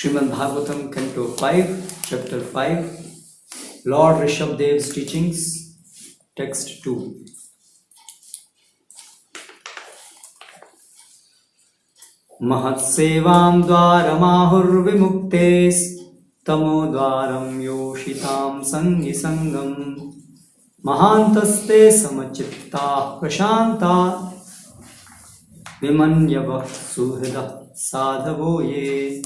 Srimad Bhagavatam, Canto 5, Chapter 5, Lord Rishabdev's Teachings, Text 2. Mahatsevam dvaramahurvimuktes tamo dvaram yoshitam sangi sangam mahantaste samachitta prashanta vimanyavah suhrida sadhavo ye.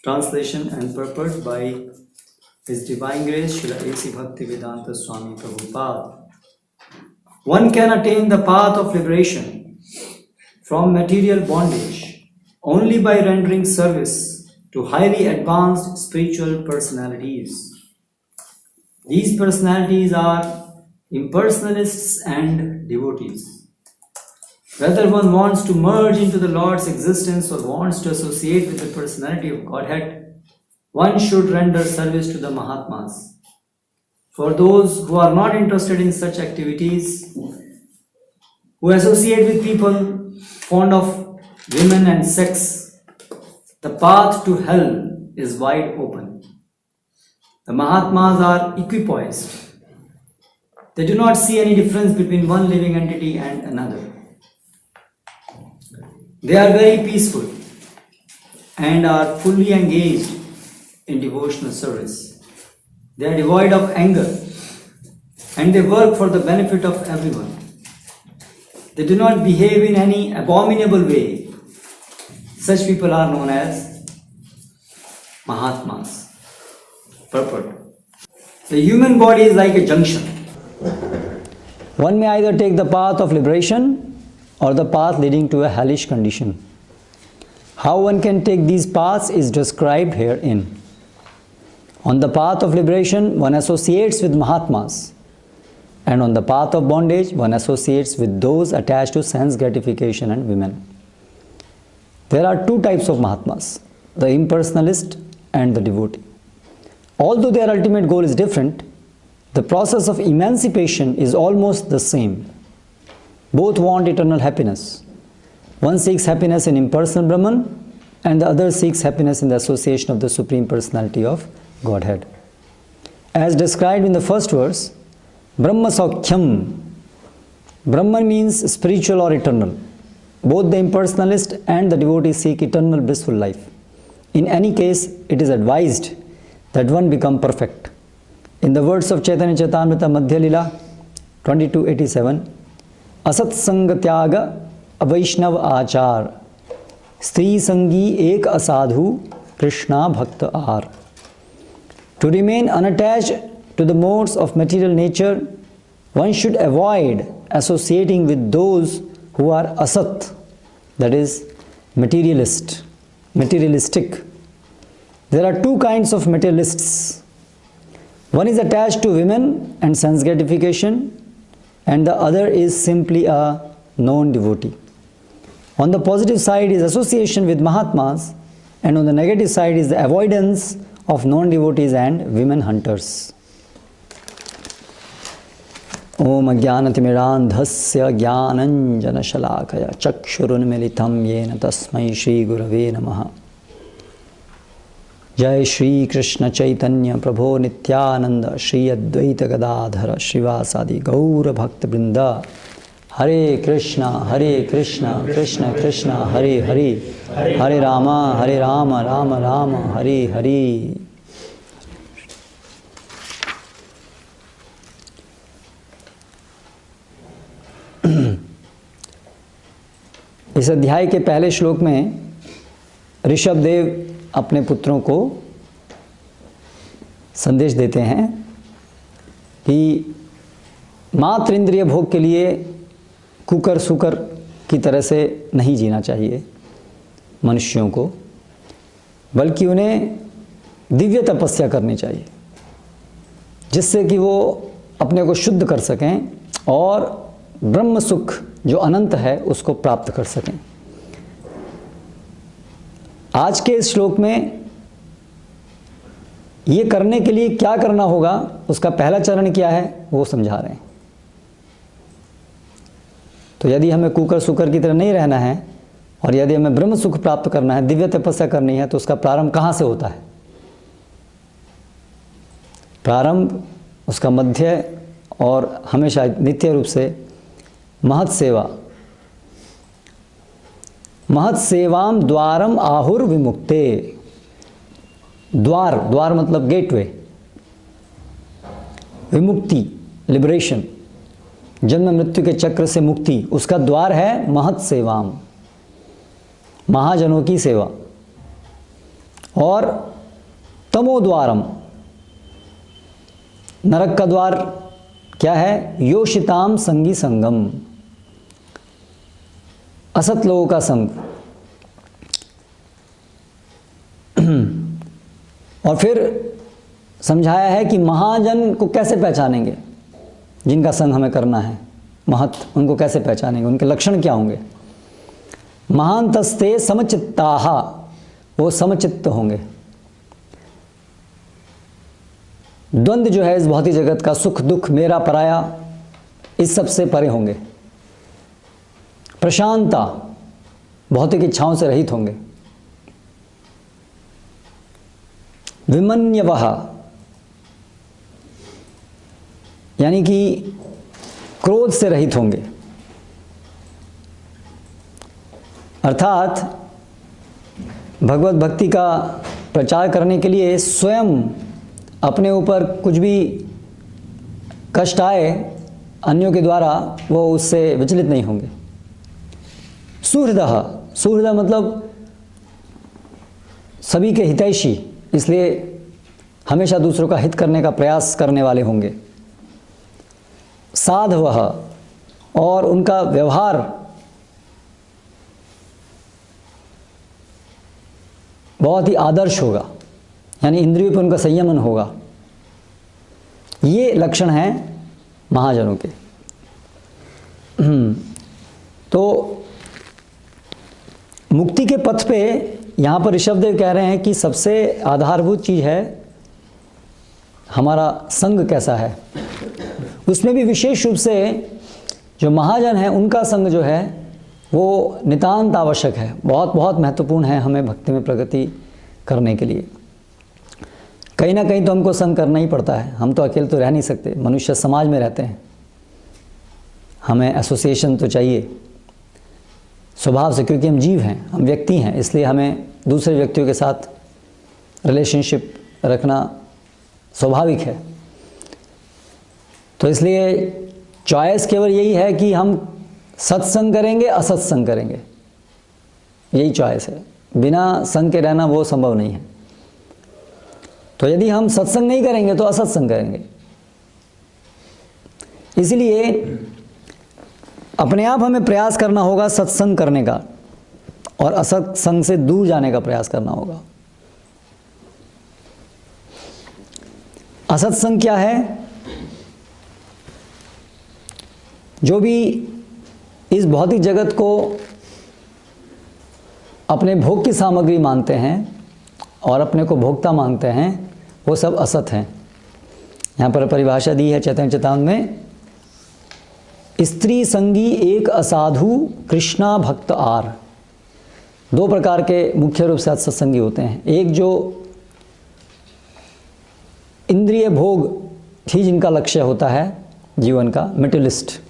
Translation and purport by His Divine Grace Srila A.C. Bhaktivedanta Swami Prabhupada. One can attain the path of liberation from material bondage only by rendering service to highly advanced spiritual personalities. These personalities are impersonalists and devotees. Whether one wants to merge into the Lord's existence or wants to associate with the personality of Godhead, one should render service to the Mahatmas. For those who are not interested in such activities, who associate with people fond of women and sex, the path to hell is wide open. The Mahatmas are equipoised. They do not see any difference between one living entity and another. They are very peaceful and are fully engaged in devotional service. They are devoid of anger and they work for the benefit of everyone. They do not behave in any abominable way. Such people are known as Mahatmas. Purport. The human body is like a junction. One may either take the path of liberation or the path leading to a hellish condition. How one can take these paths is described herein. On the path of liberation, one associates with Mahatmas, and on the path of bondage, one associates with those attached to sense gratification and women. There are two types of Mahatmas, the impersonalist and the devotee. Although their ultimate goal is different, the process of emancipation is almost the same. Both want eternal happiness. One seeks happiness in impersonal Brahman, and the other seeks happiness in the association of the Supreme Personality of Godhead. As described in the first verse, Brahma Saukhyam. Brahman means spiritual or eternal. Both the impersonalist and the devotee seek eternal blissful life. In any case, it is advised that one become perfect. In the words of Chaitanya Charitamrita Madhya Lila 2287, असत संग त्याग अवैष्णव आचार स्त्री संगी एक असाधु कृष्णा भक्त are. To remain unattached to the modes of material nature, one should avoid associating with those who are asat, that is materialistic. There are two kinds of materialists. One is attached to women and sense gratification, and the other is simply a non-devotee. On the positive side is association with Mahatmas, and on the negative side is the avoidance of non-devotees and women hunters. Om Ajnanatimidandhasya Jnananjana Shalakaya Chakshurunmilitam Yena Tasmai Shri Gurave Namaha. Jai Shri Krishna Chaitanya Prabhu Nityananda Shri Advaita Gadadhara Srivasadi Gaura Bhakta Brinda. Hare Krishna Krishna Krishna Hare Hare Hare Rama Rama Rama Hare Hare. इस अध्याय के पहले श्लोक में ऋषभदेव अपने पुत्रों को संदेश देते हैं कि मात्र इंद्रिय भोग के लिए कुकर सुकर की तरह से नहीं जीना चाहिए मनुष्यों को, बल्कि उन्हें दिव्य तपस्या करनी चाहिए जिससे कि वो अपने को शुद्ध कर सकें और ब्रह्म सुख जो अनंत है उसको प्राप्त कर सकें। आज के इस श्लोक में ये करने के लिए क्या करना होगा, उसका पहला चरण क्या है वो समझा रहे हैं। तो यदि हमें कुकर सुकर की तरह नहीं रहना है और यदि हमें ब्रह्म सुख प्राप्त करना है, दिव्य तपस्या करनी है, तो उसका प्रारंभ कहाँ से होता है? प्रारंभ, उसका मध्य और हमेशा नित्य रूप से महत सेवा, महत सेवाम द्वारम आहुर विमुक्ते। द्वार, द्वार मतलब गेटवे, विमुक्ति, लिबरेशन, जन्म मृत्यु के चक्र से मुक्ति, उसका द्वार है महत सेवाम, महाजनों की सेवा। और तमोद्वारम, नरक का द्वार क्या है? योषिताम संगी संगम, असत लोगों का संग। और फिर समझाया है कि महाजन को कैसे पहचानेंगे, जिनका संग हमें करना है, महत, उनको कैसे पहचानेंगे, उनके लक्षण क्या होंगे? महांतस्ते समचित्ताः, वो समचित्त होंगे। द्वंद्व जो है इस भौतिक जगत का, सुख दुख, मेरा पराया, इस सब से परे होंगे। प्रशांता, भौतिक इच्छाओं से रहित होंगे। विमन्यवः, यानी कि क्रोध से रहित होंगे। अर्थात भगवत भक्ति का प्रचार करने के लिए स्वयं अपने ऊपर कुछ भी कष्ट आए अन्यों के द्वारा, वो उससे विचलित नहीं होंगे। सुहृदः, सुहृदय मतलब सभी के हितैषी, इसलिए हमेशा दूसरों का हित करने का प्रयास करने वाले होंगे। साधवः, और उनका व्यवहार बहुत ही आदर्श होगा, यानी इंद्रियों पर उनका संयमन होगा। ये लक्षण हैं महाजनों के। तो मुक्ति के पथ पे यहाँ पर ऋषभदेव कह रहे हैं कि सबसे आधारभूत चीज़ है हमारा संग कैसा है। उसमें भी विशेष रूप से जो महाजन है उनका संग जो है वो नितांत आवश्यक है, बहुत बहुत महत्वपूर्ण है हमें भक्ति में प्रगति करने के लिए। कहीं ना कहीं तो हमको संग करना ही पड़ता है, हम तो अकेले तो रह नहीं सकते, मनुष्य समाज में रहते हैं, हमें एसोसिएशन तो चाहिए स्वभाव से, क्योंकि हम जीव हैं, हम व्यक्ति हैं, इसलिए हमें दूसरे व्यक्तियों के साथ रिलेशनशिप रखना स्वाभाविक है। तो इसलिए चॉइस केवल यही है कि हम सत्संग करेंगे असत्संग करेंगे, यही चॉइस है। बिना संग के रहना वो संभव नहीं है। तो यदि हम सत्संग नहीं करेंगे तो असत्संग करेंगे। इसलिए अपने आप हमें प्रयास करना होगा सत्संग करने का और असत्संग से दूर जाने का प्रयास करना होगा। असत्संग क्या है? जो भी इस भौतिक जगत को अपने भोग की सामग्री मानते हैं और अपने को भोक्ता मानते हैं, वो सब असत हैं। यहाँ पर परिभाषा दी है चैतन्य चेतावनी में, स्त्री संगी एक असाधु कृष्णा भक्त आर। दो प्रकार के मुख्य रूप से सत्संगी होते हैं। एक जो इंद्रिय भोग ही जिनका लक्ष्य होता है जीवन का, मेटेरियलिस्ट,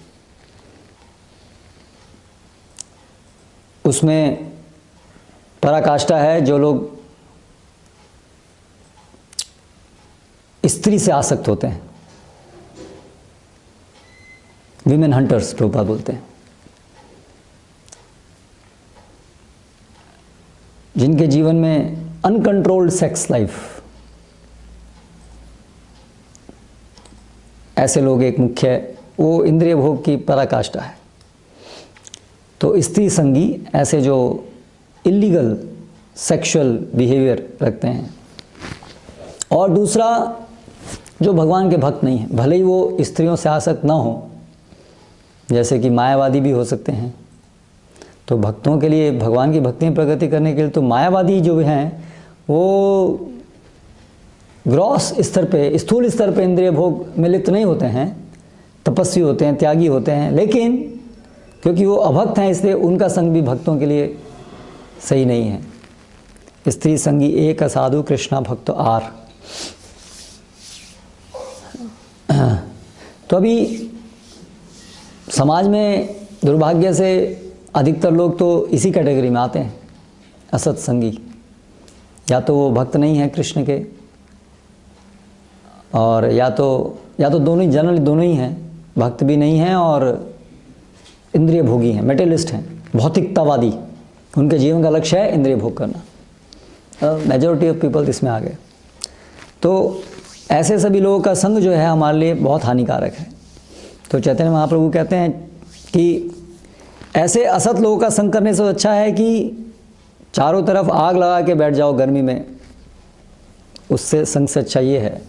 उसमें पराकाष्ठा है जो लोग स्त्री से आसक्त होते हैं, विमेन हंटर्स प्रभुपाद बोलते हैं, जिनके जीवन में अनकंट्रोल्ड सेक्स लाइफ, ऐसे लोग एक मुख्य, वो इंद्रिय भोग की पराकाष्ठा है। तो स्त्री संगी ऐसे जो इलीगल सेक्सुअल बिहेवियर रखते हैं। और दूसरा जो भगवान के भक्त नहीं है, भले ही वो स्त्रियों से आसक्त ना हो, जैसे कि मायावादी भी हो सकते हैं। तो भक्तों के लिए, भगवान की भक्ति में प्रगति करने के लिए तो मायावादी जो हैं वो ग्रॉस स्तर पे, स्थूल स्तर पे इंद्रिय भोग में लिप्त नहीं होते हैं, तपस्वी होते हैं, त्यागी होते हैं, लेकिन क्योंकि वो अभक्त हैं इसलिए उनका संग भी भक्तों के लिए सही नहीं है। स्त्री संगी एक असाधु कृष्णा भक्त आर। तो अभी समाज में दुर्भाग्य से अधिकतर लोग तो इसी कैटेगरी में आते हैं, असत्संगी। या तो वो भक्त नहीं है कृष्ण के, और या तो दोनों ही, जनरली दोनों ही हैं, भक्त भी नहीं हैं और इंद्रिय भोगी हैं, मेटेरियलिस्ट हैं, भौतिकतावादी। उनके जीवन का लक्ष्य है इंद्रिय भोग करना। मेजॉरिटी ऑफ पीपल इसमें आ गए। तो ऐसे सभी लोगों का संग जो है हमारे लिए बहुत हानिकारक है। तो चैतन्य महाप्रभु कहते हैं कि ऐसे असत लोगों का संग करने से अच्छा है कि चारों तरफ आग लगा के बैठ जाओ गर्मी में, उससे संग से अच्छा ये है।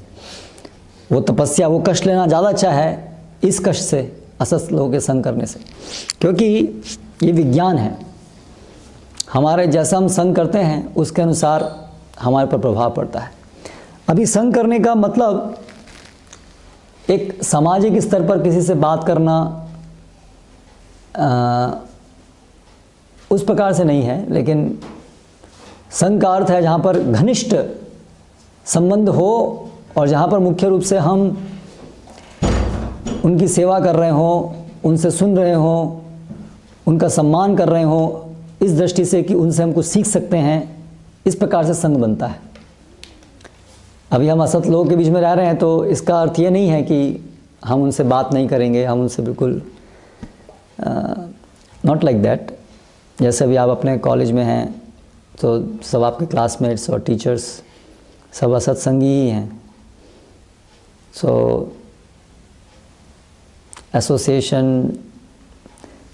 वो तपस्या, वो कष्ट लेना ज़्यादा अच्छा है इस कष्ट से, असत लोगों के संग करने से, क्योंकि ये विज्ञान है। हमारे जैसा हम संग करते हैं उसके अनुसार हमारे पर प्रभाव पड़ता है। अभी संग करने का मतलब एक सामाजिक स्तर पर किसी से बात करना उस प्रकार से नहीं है, लेकिन संग का अर्थ है जहाँ पर घनिष्ठ संबंध हो और जहाँ पर मुख्य रूप से हम उनकी सेवा कर रहे हों, उनसे सुन रहे हों, उनका सम्मान कर रहे हों, इस दृष्टि से कि उनसे हम कुछ सीख सकते हैं, इस प्रकार से संग बनता है। अभी हम असत लोगों के बीच में रह रहे हैं तो इसका अर्थ ये नहीं है कि हम उनसे बात नहीं करेंगे, हम उनसे बिल्कुल नॉट लाइक दैट। जैसे अभी आप अपने कॉलेज में हैं तो सब आपके क्लासमेट्स और टीचर्स सब असत्संगी ही हैं। सो एसोसिएशन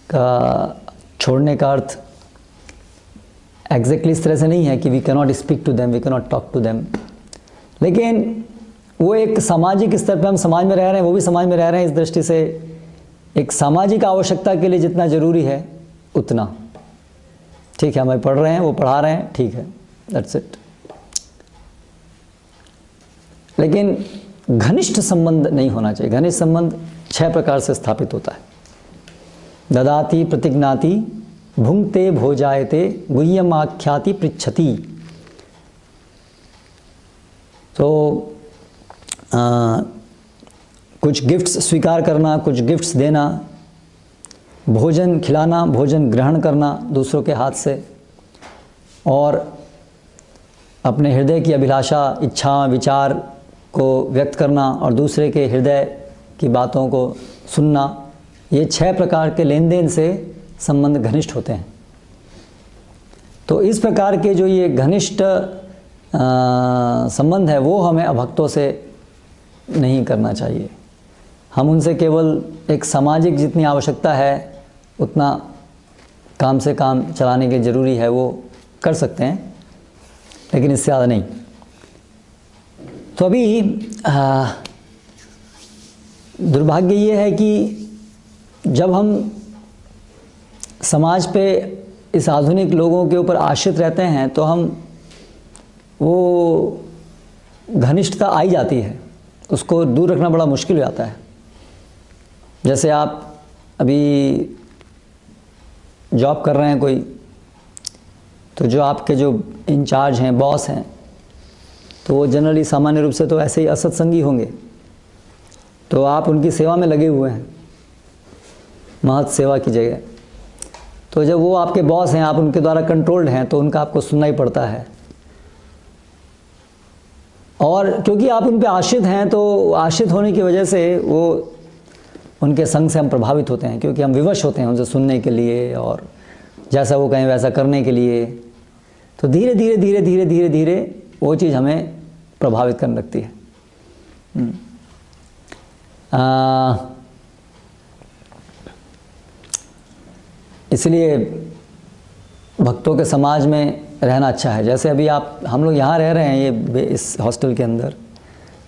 का छोड़ने का अर्थ एग्जैक्टली इस तरह से नहीं है कि we can not speak to them, we can not talk to them, लेकिन वो एक सामाजिक स्तर पे हम समाज में रह रहे हैं, वो भी समाज में रह रहे हैं, इस दृष्टि से एक सामाजिक आवश्यकता के लिए जितना ज़रूरी है उतना ठीक है। हमें पढ़ रहे हैं, वो पढ़ा रहे हैं, ठीक है, दैट्स इट। लेकिन घनिष्ठ संबंध नहीं होना चाहिए। घनिष्ठ संबंध 6 प्रकार से स्थापित होता है। ददाति प्रतिज्ञाति, भुंक्ते भोजायते, गुह्यम आख्याति पृच्छति। तो कुछ गिफ्ट्स स्वीकार करना, कुछ गिफ्ट्स देना, भोजन खिलाना, भोजन ग्रहण करना दूसरों के हाथ से, और अपने हृदय की अभिलाषा, इच्छा, विचार को व्यक्त करना और दूसरे के हृदय की बातों को सुनना, ये 6 प्रकार के लेन देन से संबंध घनिष्ठ होते हैं। तो इस प्रकार के जो ये घनिष्ठ संबंध है वो हमें अभक्तों से नहीं करना चाहिए। हम उनसे केवल एक सामाजिक जितनी आवश्यकता है उतना काम से काम चलाने के ज़रूरी है वो कर सकते हैं, लेकिन इससे ज़्यादा नहीं। तो अभी दुर्भाग्य ये है कि जब हम समाज पे इस आधुनिक लोगों के ऊपर आश्रित रहते हैं तो हम वो घनिष्ठता आई जाती है, उसको दूर रखना बड़ा मुश्किल हो जाता है। जैसे आप अभी जॉब कर रहे हैं कोई, तो जो आपके जो इंचार्ज हैं, बॉस हैं, तो वो जनरली सामान्य रूप से तो ऐसे ही असत्संगी होंगे। तो आप उनकी सेवा में लगे हुए हैं, महत् सेवा की जगह। तो जब वो आपके बॉस हैं, आप उनके द्वारा कंट्रोल्ड हैं, तो उनका आपको सुनना ही पड़ता है। और क्योंकि आप उन पे आश्रित हैं, तो आश्रित होने की वजह से वो उनके संग से हम प्रभावित होते हैं, क्योंकि हम विवश होते हैं उनसे सुनने के लिए और जैसा वो कहें वैसा करने के लिए। तो धीरे धीरे धीरे धीरे धीरे धीरे वो चीज़ हमें प्रभावित करने लगती है। इसलिए भक्तों के समाज में रहना अच्छा है। जैसे अभी हम लोग यहाँ रह रहे हैं ये इस हॉस्टल के अंदर,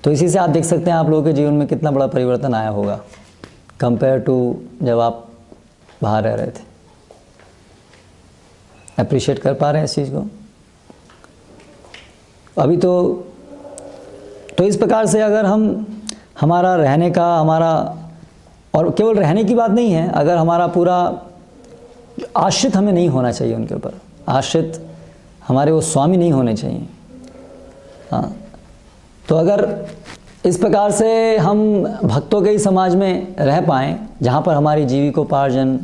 तो इसी से आप देख सकते हैं आप लोगों के जीवन में कितना बड़ा परिवर्तन आया होगा कंपेयर टू जब आप बाहर रह रहे थे। अप्रिशिएट कर पा रहे हैं इस चीज़ को? अभी तो इस प्रकार से अगर हमारा रहने का, हमारा, और केवल रहने की बात नहीं है, अगर हमारा पूरा आश्रित हमें नहीं होना चाहिए उनके ऊपर, आश्रित, हमारे वो स्वामी नहीं होने चाहिए। हाँ, तो अगर इस प्रकार से हम भक्तों के ही समाज में रह पाएँ, जहाँ पर हमारी जीविकोपार्जन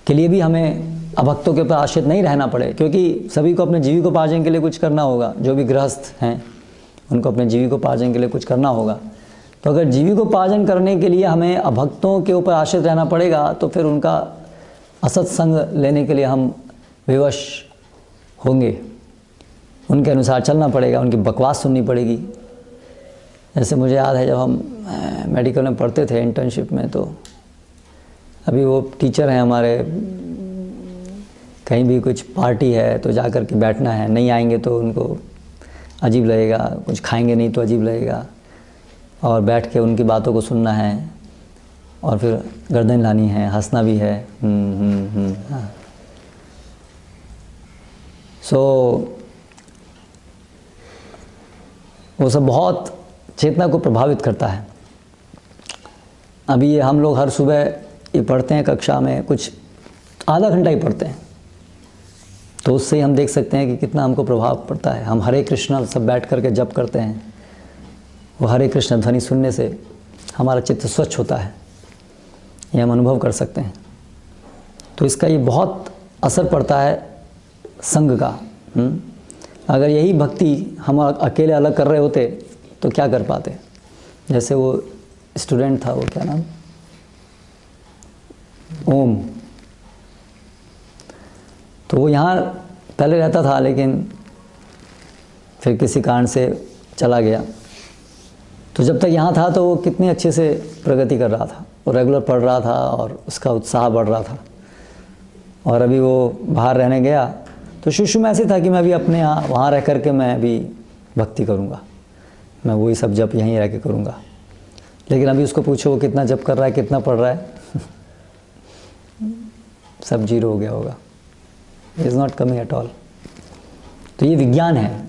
के लिए भी हमें अभक्तों के ऊपर आश्रित नहीं रहना पड़े, क्योंकि सभी को अपने जीविकोपार्जन के लिए कुछ करना होगा। जो भी गृहस्थ हैं उनको अपने जीविकोपार्जन के लिए कुछ करना होगा। तो अगर जीविकोपार्जन करने के लिए हमें अभक्तों के ऊपर आश्रित रहना पड़ेगा, तो फिर उनका असत संग लेने के लिए हम विवश होंगे, उनके अनुसार चलना पड़ेगा, उनकी बकवास सुननी पड़ेगी। जैसे मुझे याद है जब हम मेडिकल में पढ़ते थे इंटर्नशिप में, तो अभी वो टीचर हैं हमारे, कहीं भी कुछ पार्टी है तो जा कर के बैठना है, नहीं आएंगे तो उनको अजीब लगेगा, कुछ खाएंगे नहीं तो अजीब लगेगा, और बैठ के उनकी बातों को सुनना है और फिर गर्दन लानी है, हंसना भी है। हाँ। सो वो सब बहुत चेतना को प्रभावित करता है। अभी ये हम लोग हर सुबह ये पढ़ते हैं कक्षा में, कुछ आधा घंटा ही पढ़ते हैं, तो उससे ही हम देख सकते हैं कि कितना हमको प्रभाव पड़ता है। हम हरे कृष्णा सब बैठ करके जप करते हैं, वो हरे कृष्ण ध्वनि सुनने से हमारा चित्त स्वच्छ होता है, ये हम अनुभव कर सकते हैं। तो इसका ये बहुत असर पड़ता है संग का। अगर यही भक्ति हम अकेले अलग कर रहे होते तो क्या कर पाते। जैसे वो स्टूडेंट था, वो क्या नाम, ओम, तो वो यहाँ पहले रहता था, लेकिन फिर किसी कारण से चला गया। तो जब तक यहाँ था तो वो कितनी अच्छे से प्रगति कर रहा था, वो रेगुलर पढ़ रहा था और उसका उत्साह बढ़ रहा था। और अभी वो बाहर रहने गया तो शुरू में ऐसे था कि मैं भी अपने यहाँ वहाँ रह कर के मैं भी भक्ति करूँगा, मैं वही सब जप यहीं रह के करूँगा। लेकिन अभी उसको पूछो वो कितना जप कर रहा है, कितना पढ़ रहा है, सब जीरो हो गया होगा, is not coming at all. तो ये विज्ञान है,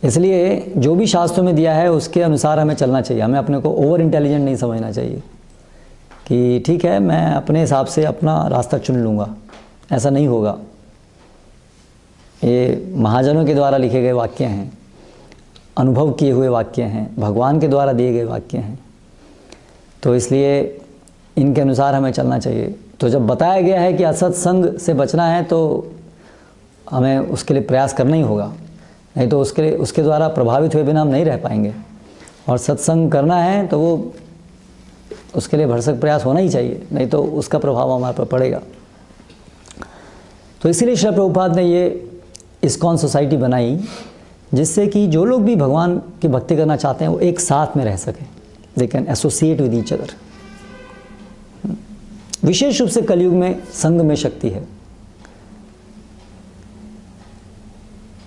इसलिए जो भी शास्त्रों में दिया है उसके अनुसार हमें चलना चाहिए। हमें अपने को ओवर इंटेलिजेंट नहीं समझना चाहिए कि ठीक है मैं अपने हिसाब से अपना रास्ता चुन लूँगा, ऐसा नहीं होगा। ये महाजनों के द्वारा लिखे गए वाक्य हैं, अनुभव किए हुए वाक्य हैं, भगवान के द्वारा दिए गए वाक्य हैं, तो इसलिए इनके अनुसार हमें चलना चाहिए। तो जब बताया गया है कि असत्संग से बचना है तो हमें उसके लिए प्रयास करना ही होगा, नहीं तो उसके द्वारा प्रभावित हुए बिना हम नहीं रह पाएंगे। और सत्संग करना है तो वो उसके लिए भरसक प्रयास होना ही चाहिए, नहीं तो उसका प्रभाव हमारे पर पड़ेगा। तो इसीलिए श्री प्रभुपाद ने ये इस्कॉन सोसाइटी बनाई, जिससे कि जो लोग भी भगवान की भक्ति करना चाहते हैं वो एक साथ में रह सकें, they can associate with each other. विशेष रूप से कलयुग में संग में शक्ति है।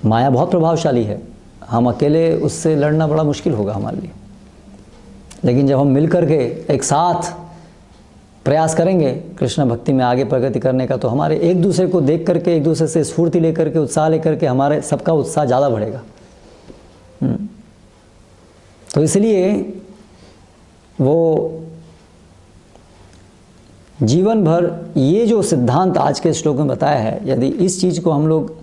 माया बहुत प्रभावशाली है, हम अकेले उससे लड़ना बड़ा मुश्किल होगा हमारे लिए। लेकिन जब हम मिल कर के एक साथ प्रयास करेंगे कृष्ण भक्ति में आगे प्रगति करने का, तो हमारे एक दूसरे को देख करके, एक दूसरे से स्फूर्ति लेकर के, उत्साह लेकर के हमारे सबका उत्साह ज़्यादा बढ़ेगा। तो इसलिए वो जीवन भर ये जो सिद्धांत आज के श्लोक में बताया है, यदि इस चीज़ को हम लोग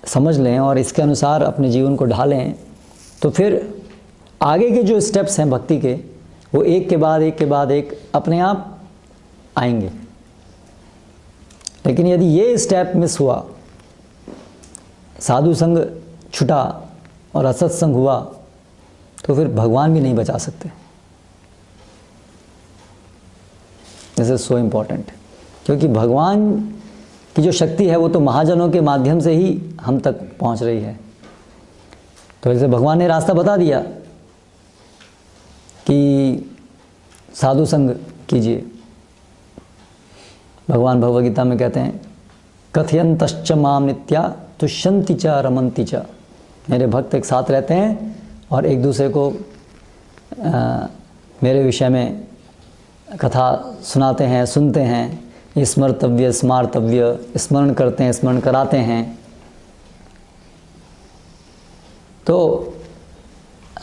समझ लें और इसके अनुसार अपने जीवन को ढालें, तो फिर आगे के जो स्टेप्स हैं भक्ति के, वो एक के बाद एक अपने आप आएंगे। लेकिन यदि ये स्टेप मिस हुआ, साधु संग छुटा और असत्संग हुआ, तो फिर भगवान भी नहीं बचा सकते। दिस इज सो इम्पॉर्टेंट, क्योंकि भगवान की जो शक्ति है वो तो महाजनों के माध्यम से ही हम तक पहुंच रही है। तो जैसे भगवान ने रास्ता बता दिया कि साधु संग कीजिए। भगवान भगवद गीता में कहते हैं, कथयन्तश्च माम नित्या तुष्यन्ति च रमन्ति च। मेरे भक्त एक साथ रहते हैं और एक दूसरे को मेरे विषय में कथा सुनाते हैं, सुनते हैं, स्मर्तव्य स्मार्तव्य, स्मरण करते हैं, स्मरण कराते हैं। तो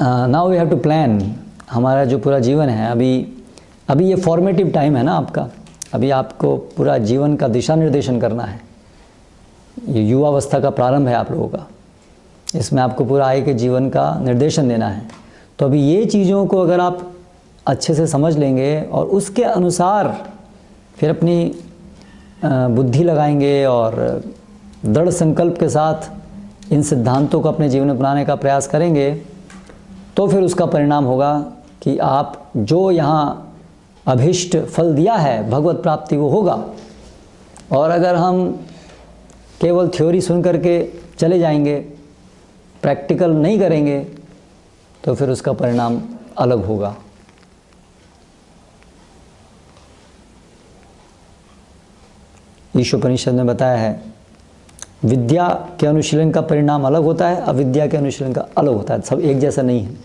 now we have to plan. हमारा जो पूरा जीवन है, अभी ये फॉर्मेटिव टाइम है ना आपका। अभी आपको पूरा जीवन का दिशा निर्देशन करना है। ये युवावस्था का प्रारंभ है आप लोगों का, इसमें आपको पूरा आगे के जीवन का निर्देशन देना है। तो अभी ये चीज़ों को अगर आप अच्छे से समझ लेंगे और उसके अनुसार फिर अपनी बुद्धि लगाएंगे और दृढ़ संकल्प के साथ इन सिद्धांतों को अपने जीवन में अपनाने का प्रयास करेंगे, तो फिर उसका परिणाम होगा कि आप जो यहाँ अभीष्ट फल दिया है भगवत प्राप्ति वो होगा। और अगर हम केवल थ्योरी सुन करके चले जाएंगे, प्रैक्टिकल नहीं करेंगे, तो फिर उसका परिणाम अलग होगा। ईशोपनिषद में बताया है विद्या के अनुशीलन का परिणाम अलग होता है, अविद्या के अनुशीलन का अलग होता है, सब एक जैसा नहीं है।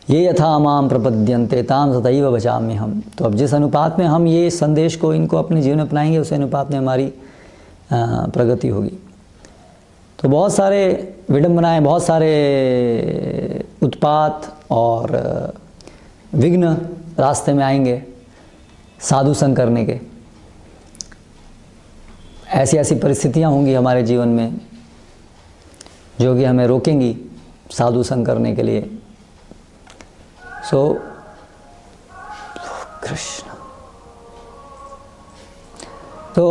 ये यथा माम प्रपद्यन्ते ताम सदैव भजामि हम। तो अब जिस अनुपात में हम ये संदेश को इनको अपने जीवन में अपनाएंगे, उस अनुपात में हमारी प्रगति होगी। तो बहुत सारे विडंबनाएं, बहुत सारे उत्पात और विघ्न रास्ते में आएंगे साधु संग करने के। ऐसी ऐसी परिस्थितियां होंगी हमारे जीवन में जो कि हमें रोकेंगी साधु संग करने के लिए। सो कृष्ण। तो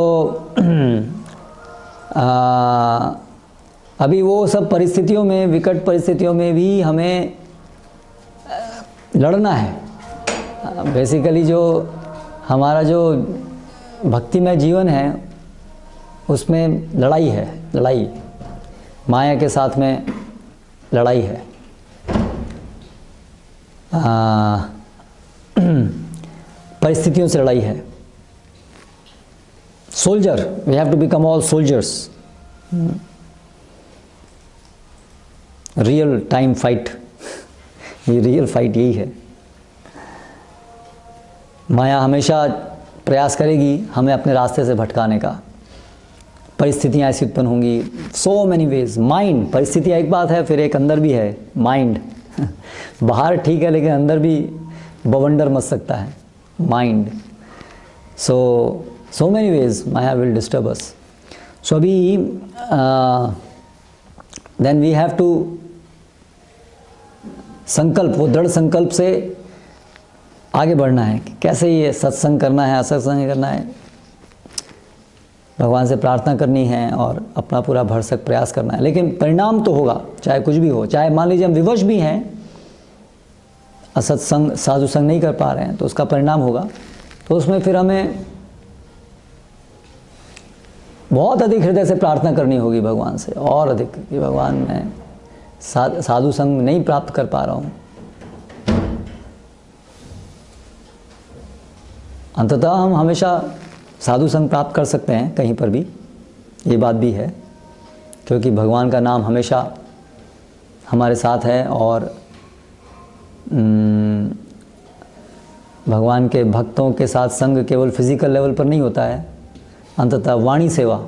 अभी वो सब परिस्थितियों में, विकट परिस्थितियों में भी हमें लड़ना है। बेसिकली जो हमारा जो भक्तिमय जीवन है उसमें लड़ाई है, लड़ाई माया के साथ में लड़ाई है। परिस्थितियों से लड़ाई है। Soldier, we have to become all soldiers. Real time fight, ये रियल फाइट यही है। माया हमेशा प्रयास करेगी हमें अपने रास्ते से भटकाने का। परिस्थितियाँ ऐसी उत्पन्न होंगी, सो मैनी वेज। माइंड, परिस्थितियाँ एक बात है, फिर एक अंदर भी है माइंड। बाहर ठीक है लेकिन अंदर भी बवंडर मच सकता है mind. So many ways maya will disturb us. So अभी देन वी हैव टू संकल्प, वो दृढ़ संकल्प से आगे बढ़ना है। कैसे ये सत्संग करना है, असत्संग करना है, भगवान से प्रार्थना करनी है और अपना पूरा भरसक प्रयास करना है। लेकिन परिणाम तो होगा, चाहे कुछ भी हो। चाहे मान लीजिए हम विवश भी हैं, असत्संग साधु संग नहीं कर पा रहे हैं, तो उसका परिणाम होगा। तो उसमें फिर हमें बहुत अधिक हृदय से प्रार्थना करनी होगी भगवान से, और अधिक कि भगवान मैं साधु संग नहीं प्राप्त कर पा रहा हूँ। अंततः हम हमेशा साधु संग प्राप्त कर सकते हैं कहीं पर भी, ये बात भी है, क्योंकि भगवान का नाम हमेशा हमारे साथ है। और भगवान के भक्तों के साथ संग केवल फिजिकल लेवल पर नहीं होता है, अंततः वाणी सेवा,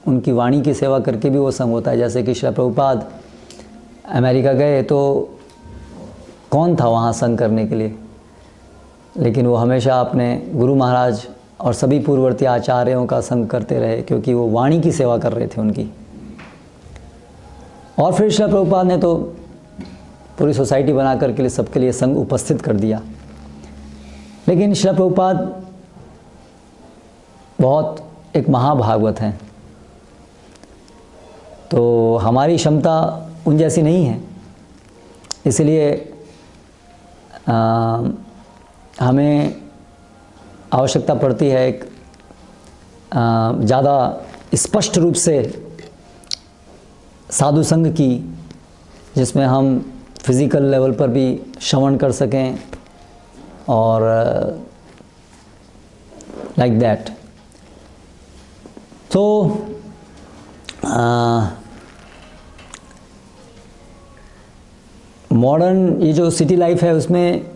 उनकी वाणी की सेवा करके भी वो संग होता है। जैसे कि श्रील प्रभुपाद अमेरिका गए तो कौन था वहाँ संग करने के लिए, लेकिन वो हमेशा अपने गुरु महाराज और सभी पूर्ववर्ती आचार्यों का संग करते रहे, क्योंकि वो वाणी की सेवा कर रहे थे उनकी। और फिर श्रील प्रभुपाद ने तो पूरी सोसाइटी बना करके लिए सबके लिए संग उपस्थित कर दिया। लेकिन श्रील प्रभुपाद बहुत एक महाभागवत हैं, तो हमारी क्षमता उन जैसी नहीं है। इसलिए हमें आवश्यकता पड़ती है एक ज़्यादा स्पष्ट रूप से साधु संग की, जिसमें हम फिज़िकल लेवल पर भी श्रवण कर सकें और लाइक दैट। तो मॉडर्न ये जो सिटी लाइफ है उसमें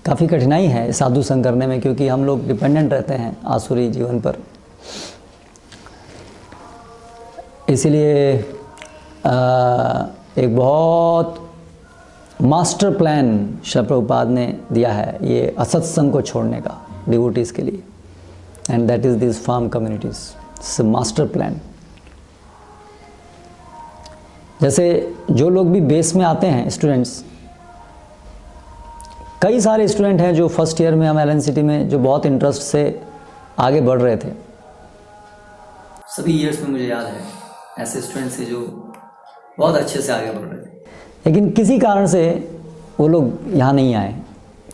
काफ़ी कठिनाई है साधु संग करने में, क्योंकि हम लोग डिपेंडेंट रहते हैं आसुरी जीवन पर। इसीलिए एक बहुत मास्टर प्लान श्रील प्रभुपाद ने दिया है ये असत्संग को छोड़ने का। डिवोटीज़ के लिए, and that is this farm communities, its master plan. जैसे जो लोग भी बेस में आते हैं स्टूडेंट्स, कई सारे स्टूडेंट हैं जो फर्स्ट ईयर में हम LNCT में जो बहुत इंटरेस्ट से आगे बढ़ रहे थे। सभी ईयर्स में मुझे याद है ऐसे स्टूडेंट्स थे जो बहुत अच्छे से आगे बढ़ रहे थे, लेकिन किसी कारण से वो लोग यहाँ नहीं आए।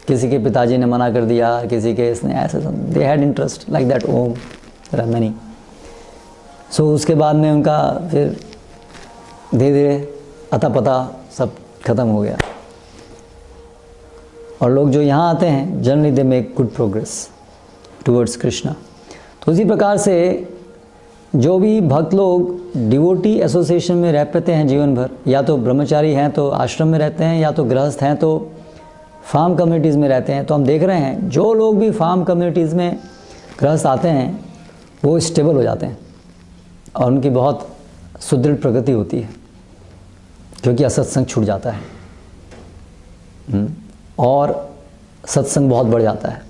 किसी के पिताजी ने मना कर दिया, किसी के इसने ऐसे, they had interest like that Om, there are many. So उसके बाद में उनका फिर धीरे धीरे अता पता सब खत्म हो गया। और लोग जो यहाँ आते हैं generally they make good progress towards Krishna. तो उसी प्रकार से जो भी भक्त लोग डिवोटी एसोसिएशन में रह पाते हैं जीवन भर, या तो ब्रह्मचारी हैं तो आश्रम में रहते हैं, या तो गृहस्थ हैं तो फार्म कम्युनिटीज़ में रहते हैं, तो हम देख रहे हैं जो लोग भी फार्म कम्युनिटीज़ में गृहस्थ आते हैं वो स्टेबल हो जाते हैं और उनकी बहुत सुदृढ़ प्रगति होती है, क्योंकि असत्संग छूट जाता है और सत्संग बहुत बढ़ जाता है।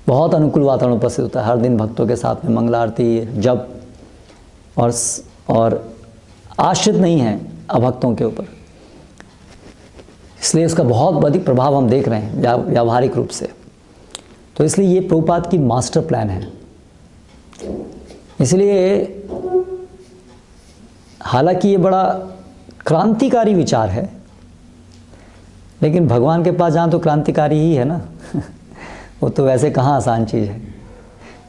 बहुत अनुकूल वातावरण उपस्थित होता है, हर दिन भक्तों के साथ में मंगल आरती, जप, और आश्रित नहीं है अभक्तों के ऊपर, इसलिए इसका बहुत अधिक प्रभाव हम देख रहे हैं व्यावहारिक रूप से। तो इसलिए ये प्रभुपाद की मास्टर प्लान है। इसलिए हालांकि ये बड़ा क्रांतिकारी विचार है, लेकिन भगवान के पास जाना तो क्रांतिकारी ही है ना वो तो वैसे कहाँ आसान चीज़ है।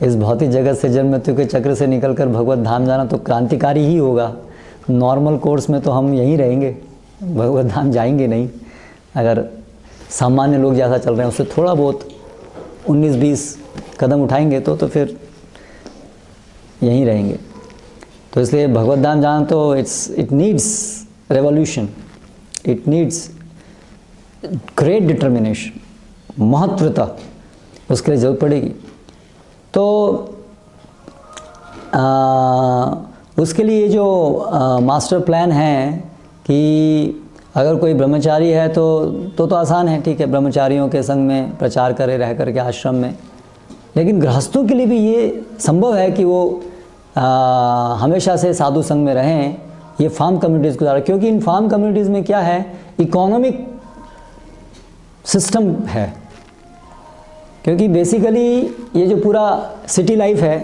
इस भौतिक जगत से जन्म मृत्यु के चक्र से निकलकर भगवत धाम जाना तो क्रांतिकारी ही होगा। नॉर्मल कोर्स में तो हम यहीं रहेंगे, भगवत धाम जाएंगे नहीं। अगर सामान्य लोग जैसा चल रहे हैं उससे थोड़ा बहुत 19-20 कदम उठाएंगे तो फिर यहीं रहेंगे। तो इसलिए भगवत धाम जाना तो it needs revolution, it needs great determination, महत्वता उसके लिए जरूरत पड़ेगी। तो उसके लिए जो मास्टर प्लान है कि अगर कोई ब्रह्मचारी है तो आसान है, ठीक है, ब्रह्मचारियों के संग में प्रचार करे रह करके आश्रम में। लेकिन गृहस्थों के लिए भी ये संभव है कि वो हमेशा से साधु संग में रहें ये फार्म कम्युनिटीज़ के द्वारा, क्योंकि इन फार्म कम्युनिटीज़ में क्या है, इकोनॉमिक सिस्टम है। क्योंकि बेसिकली ये जो पूरा सिटी लाइफ है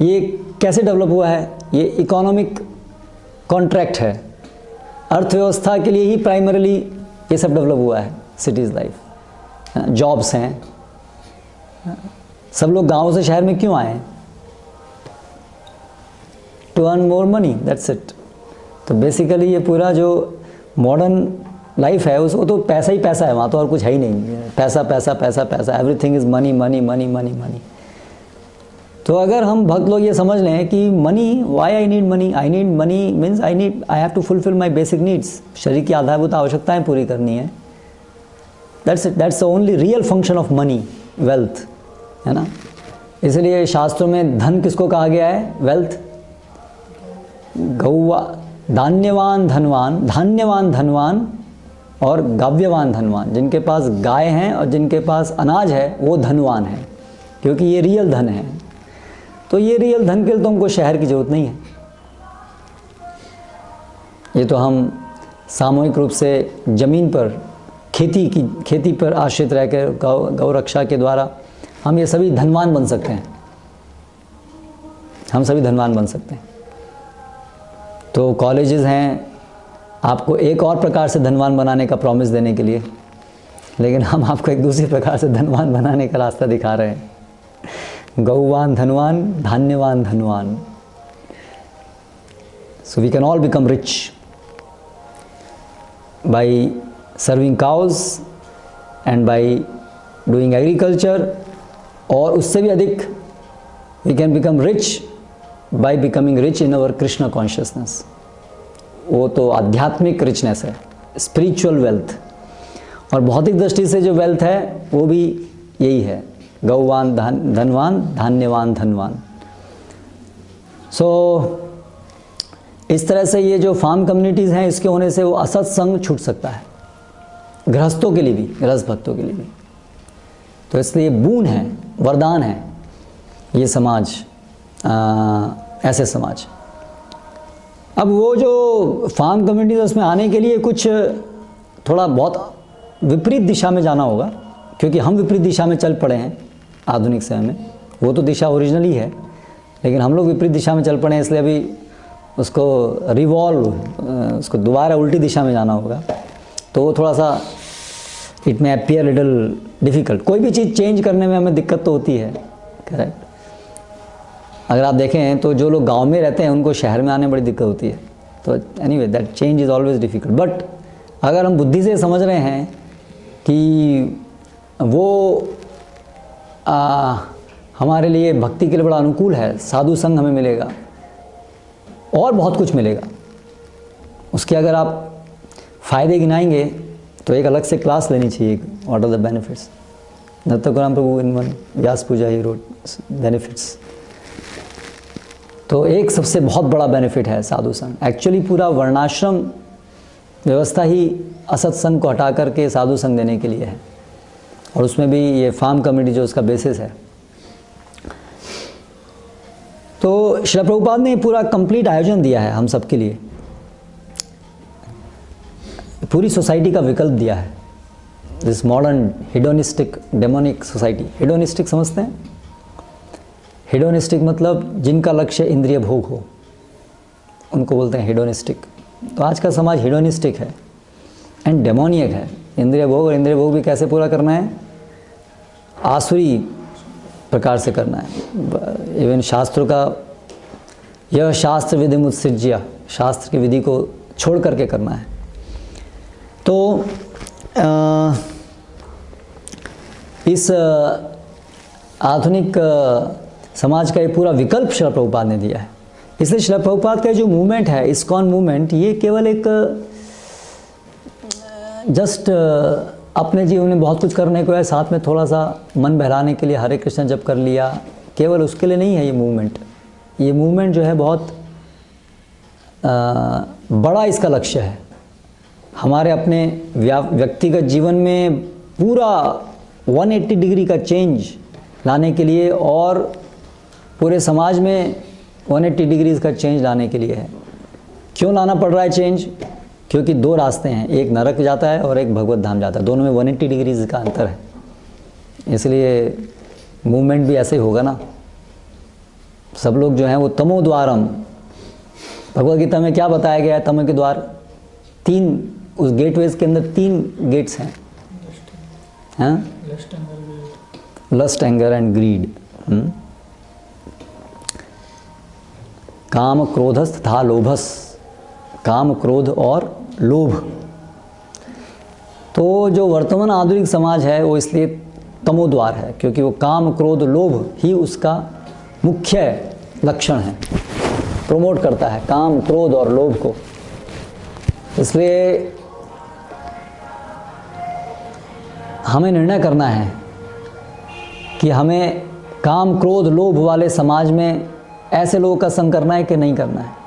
ये कैसे डेवलप हुआ है, ये इकोनॉमिक कॉन्ट्रैक्ट है। अर्थव्यवस्था के लिए ही प्राइमरीली ये सब डेवलप हुआ है सिटीज़ लाइफ। जॉब्स हैं, सब लोग गाँव से शहर में क्यों आए, to earn more money, that's it. तो बेसिकली ये पूरा जो मॉडर्न लाइफ है उसको तो पैसा ही पैसा है, वहाँ तो और कुछ है ही नहीं, पैसा पैसा पैसा पैसा, everything is money money money money money. तो अगर हम भक्त लोग ये समझ लें कि money, why I need money means I have to fulfil my basic needs, शरीर की आधारभूत आवश्यकताएं पूरी करनी है, that's the only real function of money, wealth, है ना। इसलिए शास्त्रों में धन किसको कहा गया है, वेल्थ। गौवा धान्यवान धनवान और गाव्यवान धनवान, जिनके पास गाय हैं और जिनके पास अनाज है वो धनवान है, क्योंकि ये रियल धन है। तो ये रियल धन के लिए तुमको शहर की जरूरत नहीं है। ये तो हम सामूहिक रूप से ज़मीन पर खेती पर आश्रित रहकर गौ रक्षा के द्वारा हम ये सभी धनवान बन सकते हैं, हम सभी धनवान बन सकते हैं। तो कॉलेजेस हैं आपको एक और प्रकार से धनवान बनाने का प्रॉमिस देने के लिए, लेकिन हम आपको एक दूसरे प्रकार से धनवान बनाने का रास्ता दिखा रहे हैं। गौवान धनवान, धान्यवान धनवान। So we can all become rich by serving cows and by doing agriculture, और उससे भी अधिक we can become rich by becoming rich in our Krishna consciousness. वो तो आध्यात्मिक रिचनेस है, स्पिरिचुअल वेल्थ। और भौतिक दृष्टि से जो वेल्थ है वो भी यही है, गौवान धनवान, धान्यवान धनवान। सो इस तरह से ये जो फार्म कम्युनिटीज़ हैं इसके होने से वो असत्संग छूट सकता है, गृहस्थों के लिए भी, गृहस्थ भक्तों के लिए भी। तो इसलिए बून है, वरदान है ये समाज, ऐसे समाज। अब वो जो फार्म कम्युनिटीज उसमें आने के लिए कुछ थोड़ा बहुत विपरीत दिशा में जाना होगा, क्योंकि हम विपरीत दिशा में चल पड़े हैं आधुनिक समय में। वो तो दिशा ओरिजिनली है, लेकिन हम लोग विपरीत दिशा में चल पड़े हैं, इसलिए अभी उसको रिवॉल्व, उसको दोबारा उल्टी दिशा में जाना होगा। तो वो थोड़ा सा it may appear little difficult. कोई भी चीज़ चेंज करने में हमें दिक्कत तो होती है, करेक्ट। अगर आप देखें तो जो लोग गांव में रहते हैं उनको शहर में आने में बड़ी दिक्कत होती है। तो anyway that change is always difficult. But अगर हम बुद्धि से समझ रहे हैं कि वो हमारे लिए भक्ति के लिए बड़ा अनुकूल है, साधु संग हमें मिलेगा और बहुत कुछ मिलेगा, उसके अगर आप फ़ायदे गिनाएंगे तो एक अलग से क्लास लेनी चाहिए, what are the benefits. Natthkuram Prabhu in one Vyas Puja he wrote benefits. तो एक सबसे बहुत बड़ा बेनिफिट है साधु संग। एक्चुअली पूरा वर्णाश्रम व्यवस्था ही असत्संग को हटा करके साधु संग देने के लिए है, और उसमें भी ये फार्म कम्युनिटी जो उसका बेसिस है। तो श्रील प्रभुपाद ने पूरा कंप्लीट आयोजन दिया है हम सब के लिए, पूरी सोसाइटी का विकल्प दिया है। This modern hedonistic demonic society. Hedonistic समझते हैं? हिडोनिस्टिक मतलब जिनका लक्ष्य इंद्रिय भोग हो, उनको बोलते हैं हिडोनिस्टिक। तो आज का समाज हिडोनिस्टिक है एंड डेमोनियक है। इंद्रिय भोग, और इंद्रिय भोग भी कैसे पूरा करना है? आसुरी प्रकार से करना है। इवन शास्त्रों का यह शास्त्र विधि मुत्सृज्य, शास्त्र की विधि को छोड़ करके करना है। तो इस आधुनिक समाज का ये पूरा विकल्प श्रील प्रभुपाद ने दिया है। इसलिए श्रील प्रभुपाद का जो मूवमेंट है, इस्कॉन मूवमेंट, ये केवल एक जस्ट अपने जीवन में बहुत कुछ करने को है, साथ में थोड़ा सा मन बहलाने के लिए हरे कृष्ण जप कर लिया, केवल उसके लिए नहीं है ये मूवमेंट। ये मूवमेंट जो है बहुत बड़ा इसका लक्ष्य है। हमारे अपने व्यक्तिगत जीवन में पूरा 180 डिग्री का चेंज लाने के लिए, और पूरे समाज में 180 डिग्रीज का चेंज लाने के लिए है। क्यों लाना पड़ रहा है चेंज? क्योंकि दो रास्ते हैं, एक नरक जाता है और एक भगवत धाम जाता है, दोनों में 180 डिग्रीज का अंतर है। इसलिए मूवमेंट भी ऐसे ही होगा ना। सब लोग जो हैं वो तमो द्वारम, भगवद गीता में क्या बताया गया है? तमो के द्वार 3, उस गेटवेज के अंदर 3 गेट्स हैं, लस्ट, एंगर एंड ग्रीड। काम, क्रोधस तथा लोभस। काम, क्रोध और लोभ। तो जो वर्तमान आधुनिक समाज है वो इसलिए तमोद्वार है, क्योंकि वो काम, क्रोध, लोभ ही उसका मुख्य लक्षण है, प्रमोट करता है काम, क्रोध और लोभ को। इसलिए हमें निर्णय करना है कि हमें काम, क्रोध, लोभ वाले समाज में ऐसे लोगों का संग करना है कि नहीं करना है।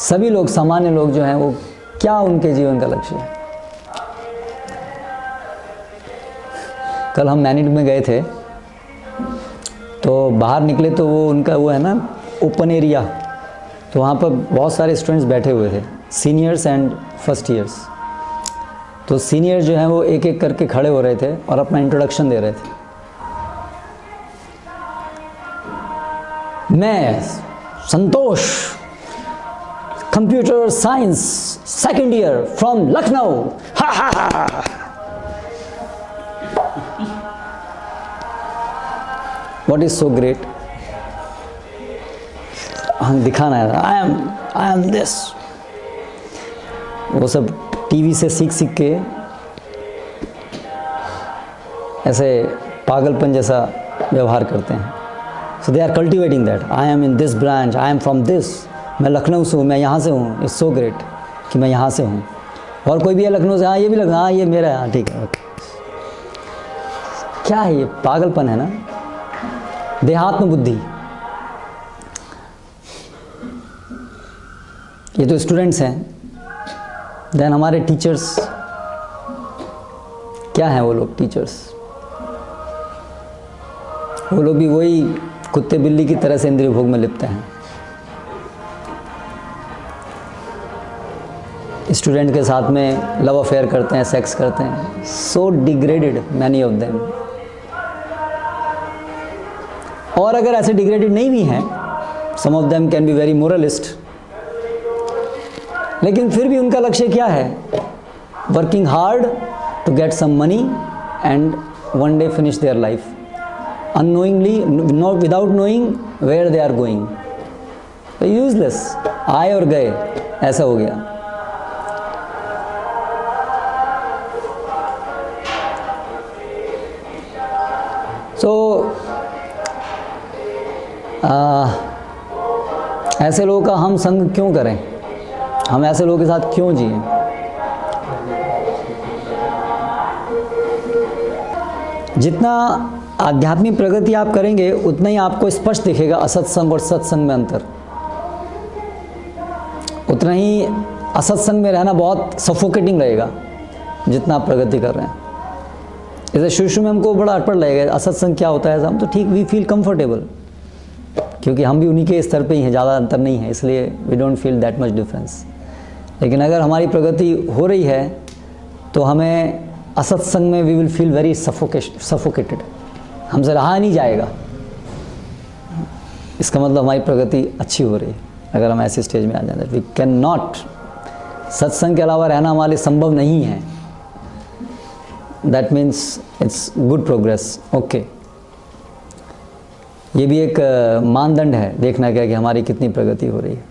सभी लोग, सामान्य लोग जो हैं वो क्या उनके जीवन का लक्ष्य है? कल हम नैनीड में गए थे, तो बाहर निकले तो वो उनका वो है ना ओपन एरिया, तो वहाँ पर बहुत सारे स्टूडेंट्स बैठे हुए थे, सीनियर्स एंड फर्स्ट ईयर्स। तो सीनियर जो हैं वो एक एक करके खड़े हो रहे थे और अपना इंट्रोडक्शन दे रहे थे। मैं Santosh, computer science second year from Lucknow. हा हा हा। What is so great? हम दिखाना है आई एम दिस। वो सब टीवी से सीख सीख के ऐसे पागलपन जैसा व्यवहार करते हैं। So they are cultivating that, I am in this branch, I am from this, मैं लखनऊ से हूँ, मैं यहाँ से हूँ। इट्स सो ग्रेट कि मैं यहाँ से हूँ। और कोई भी है लखनऊ से, हाँ ये भी लखनऊ, हाँ ये मेरा है, हाँ ठीक है, ओके। क्या है ये? पागलपन है ना, देहात्म बुद्धि। ये तो स्टूडेंट्स हैं। देन हमारे टीचर्स क्या हैं? वो लोग टीचर्स, वो लोग भी वही कुत्ते बिल्ली की तरह से इंद्रिय भोग में लिपटे हैं। स्टूडेंट के साथ में लव अफेयर करते हैं, सेक्स करते हैं। So degraded many of them. और अगर ऐसे डिग्रेडेड नहीं भी हैं, some of them can be very moralist, लेकिन फिर भी उनका लक्ष्य क्या है? Working hard to get some money and one day finish their life unknowingly, not without knowing where they are going. तो यूजलेस, आए और गए, ऐसा हो गया। सो ऐसे लोगों का हम संग क्यों करें? हम ऐसे लोगों के साथ क्यों जिएं? जितना आध्यात्मिक प्रगति आप करेंगे उतना ही आपको स्पष्ट दिखेगा असत्संग और सत्संग में अंतर। उतना ही असत्संग में रहना बहुत सफोकेटिंग रहेगा जितना आप प्रगति कर रहे हैं। जैसे शुरू में हमको बड़ा अटपट लगेगा, असत्संग क्या होता है? हम तो ठीक, वी फील कंफर्टेबल, क्योंकि हम भी उन्हीं के स्तर पे ही हैं, ज़्यादा अंतर नहीं है, इसलिए we don't feel that much difference. लेकिन अगर हमारी प्रगति हो रही है तो हमें असत्संग में we will feel very suffocated, हमसे रहा नहीं जाएगा। इसका मतलब हमारी प्रगति अच्छी हो रही है। अगर हम ऐसी स्टेज में आ जाए, वी कैन नॉट, सत्संग के अलावा रहना हमारे लिए संभव नहीं है। That means it's good progress. Okay, ये भी एक मानदंड है देखना क्या कि हमारी कितनी प्रगति हो रही है।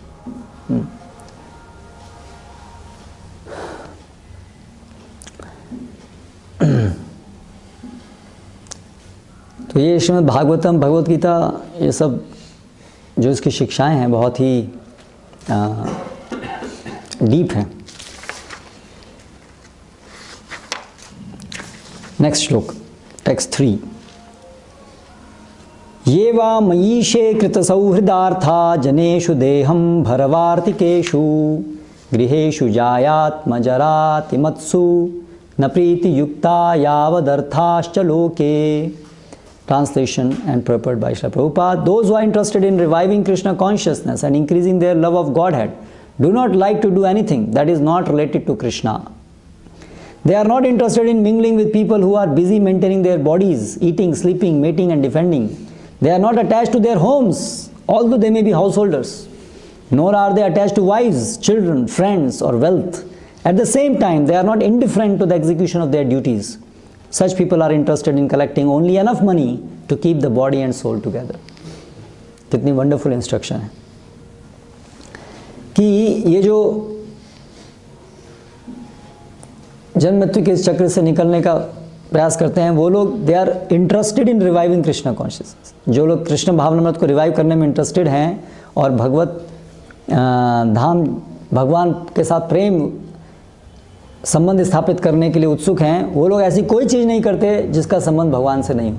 तो ये श्रीमद् भागवतम, भगवत गीता, ये सब जो इसकी शिक्षाएं हैं बहुत ही डीप हैं। नेक्स्ट श्लोक, टेक्स्ट 3। ये वा मयीशे कृतसौहृदार्था जनेषु देहं भरवार्तिकेषु गृहेषु जायात्मजरातिमत्सु न प्रीतियुक्ता यावदर्थाश्च लोके। Translation and purport by Srila Prabhupada. Those who are interested in reviving Krishna consciousness and increasing their love of Godhead do not like to do anything that is not related to Krishna. They are not interested in mingling with people who are busy maintaining their bodies, eating, sleeping, mating and defending. They are not attached to their homes, although they may be householders. Nor are they attached to wives, children, friends or wealth. At the same time, they are not indifferent to the execution of their duties. Such people are interested in collecting only enough money to keep the body and soul together. कितनी wonderful instruction है कि ये जो जन्म मृत्यु के इस चक्र से निकलने का प्रयास करते हैं वो लोग, they are interested in reviving Krishna consciousness. जो लोग कृष्ण भावनामृत को रिवाइव करने में इंटरेस्टेड हैं और भगवत धाम, भगवान के साथ प्रेम संबंध स्थापित करने के लिए उत्सुक हैं, वो लोग ऐसी कोई चीज़ नहीं करते जिसका संबंध भगवान से नहीं हो।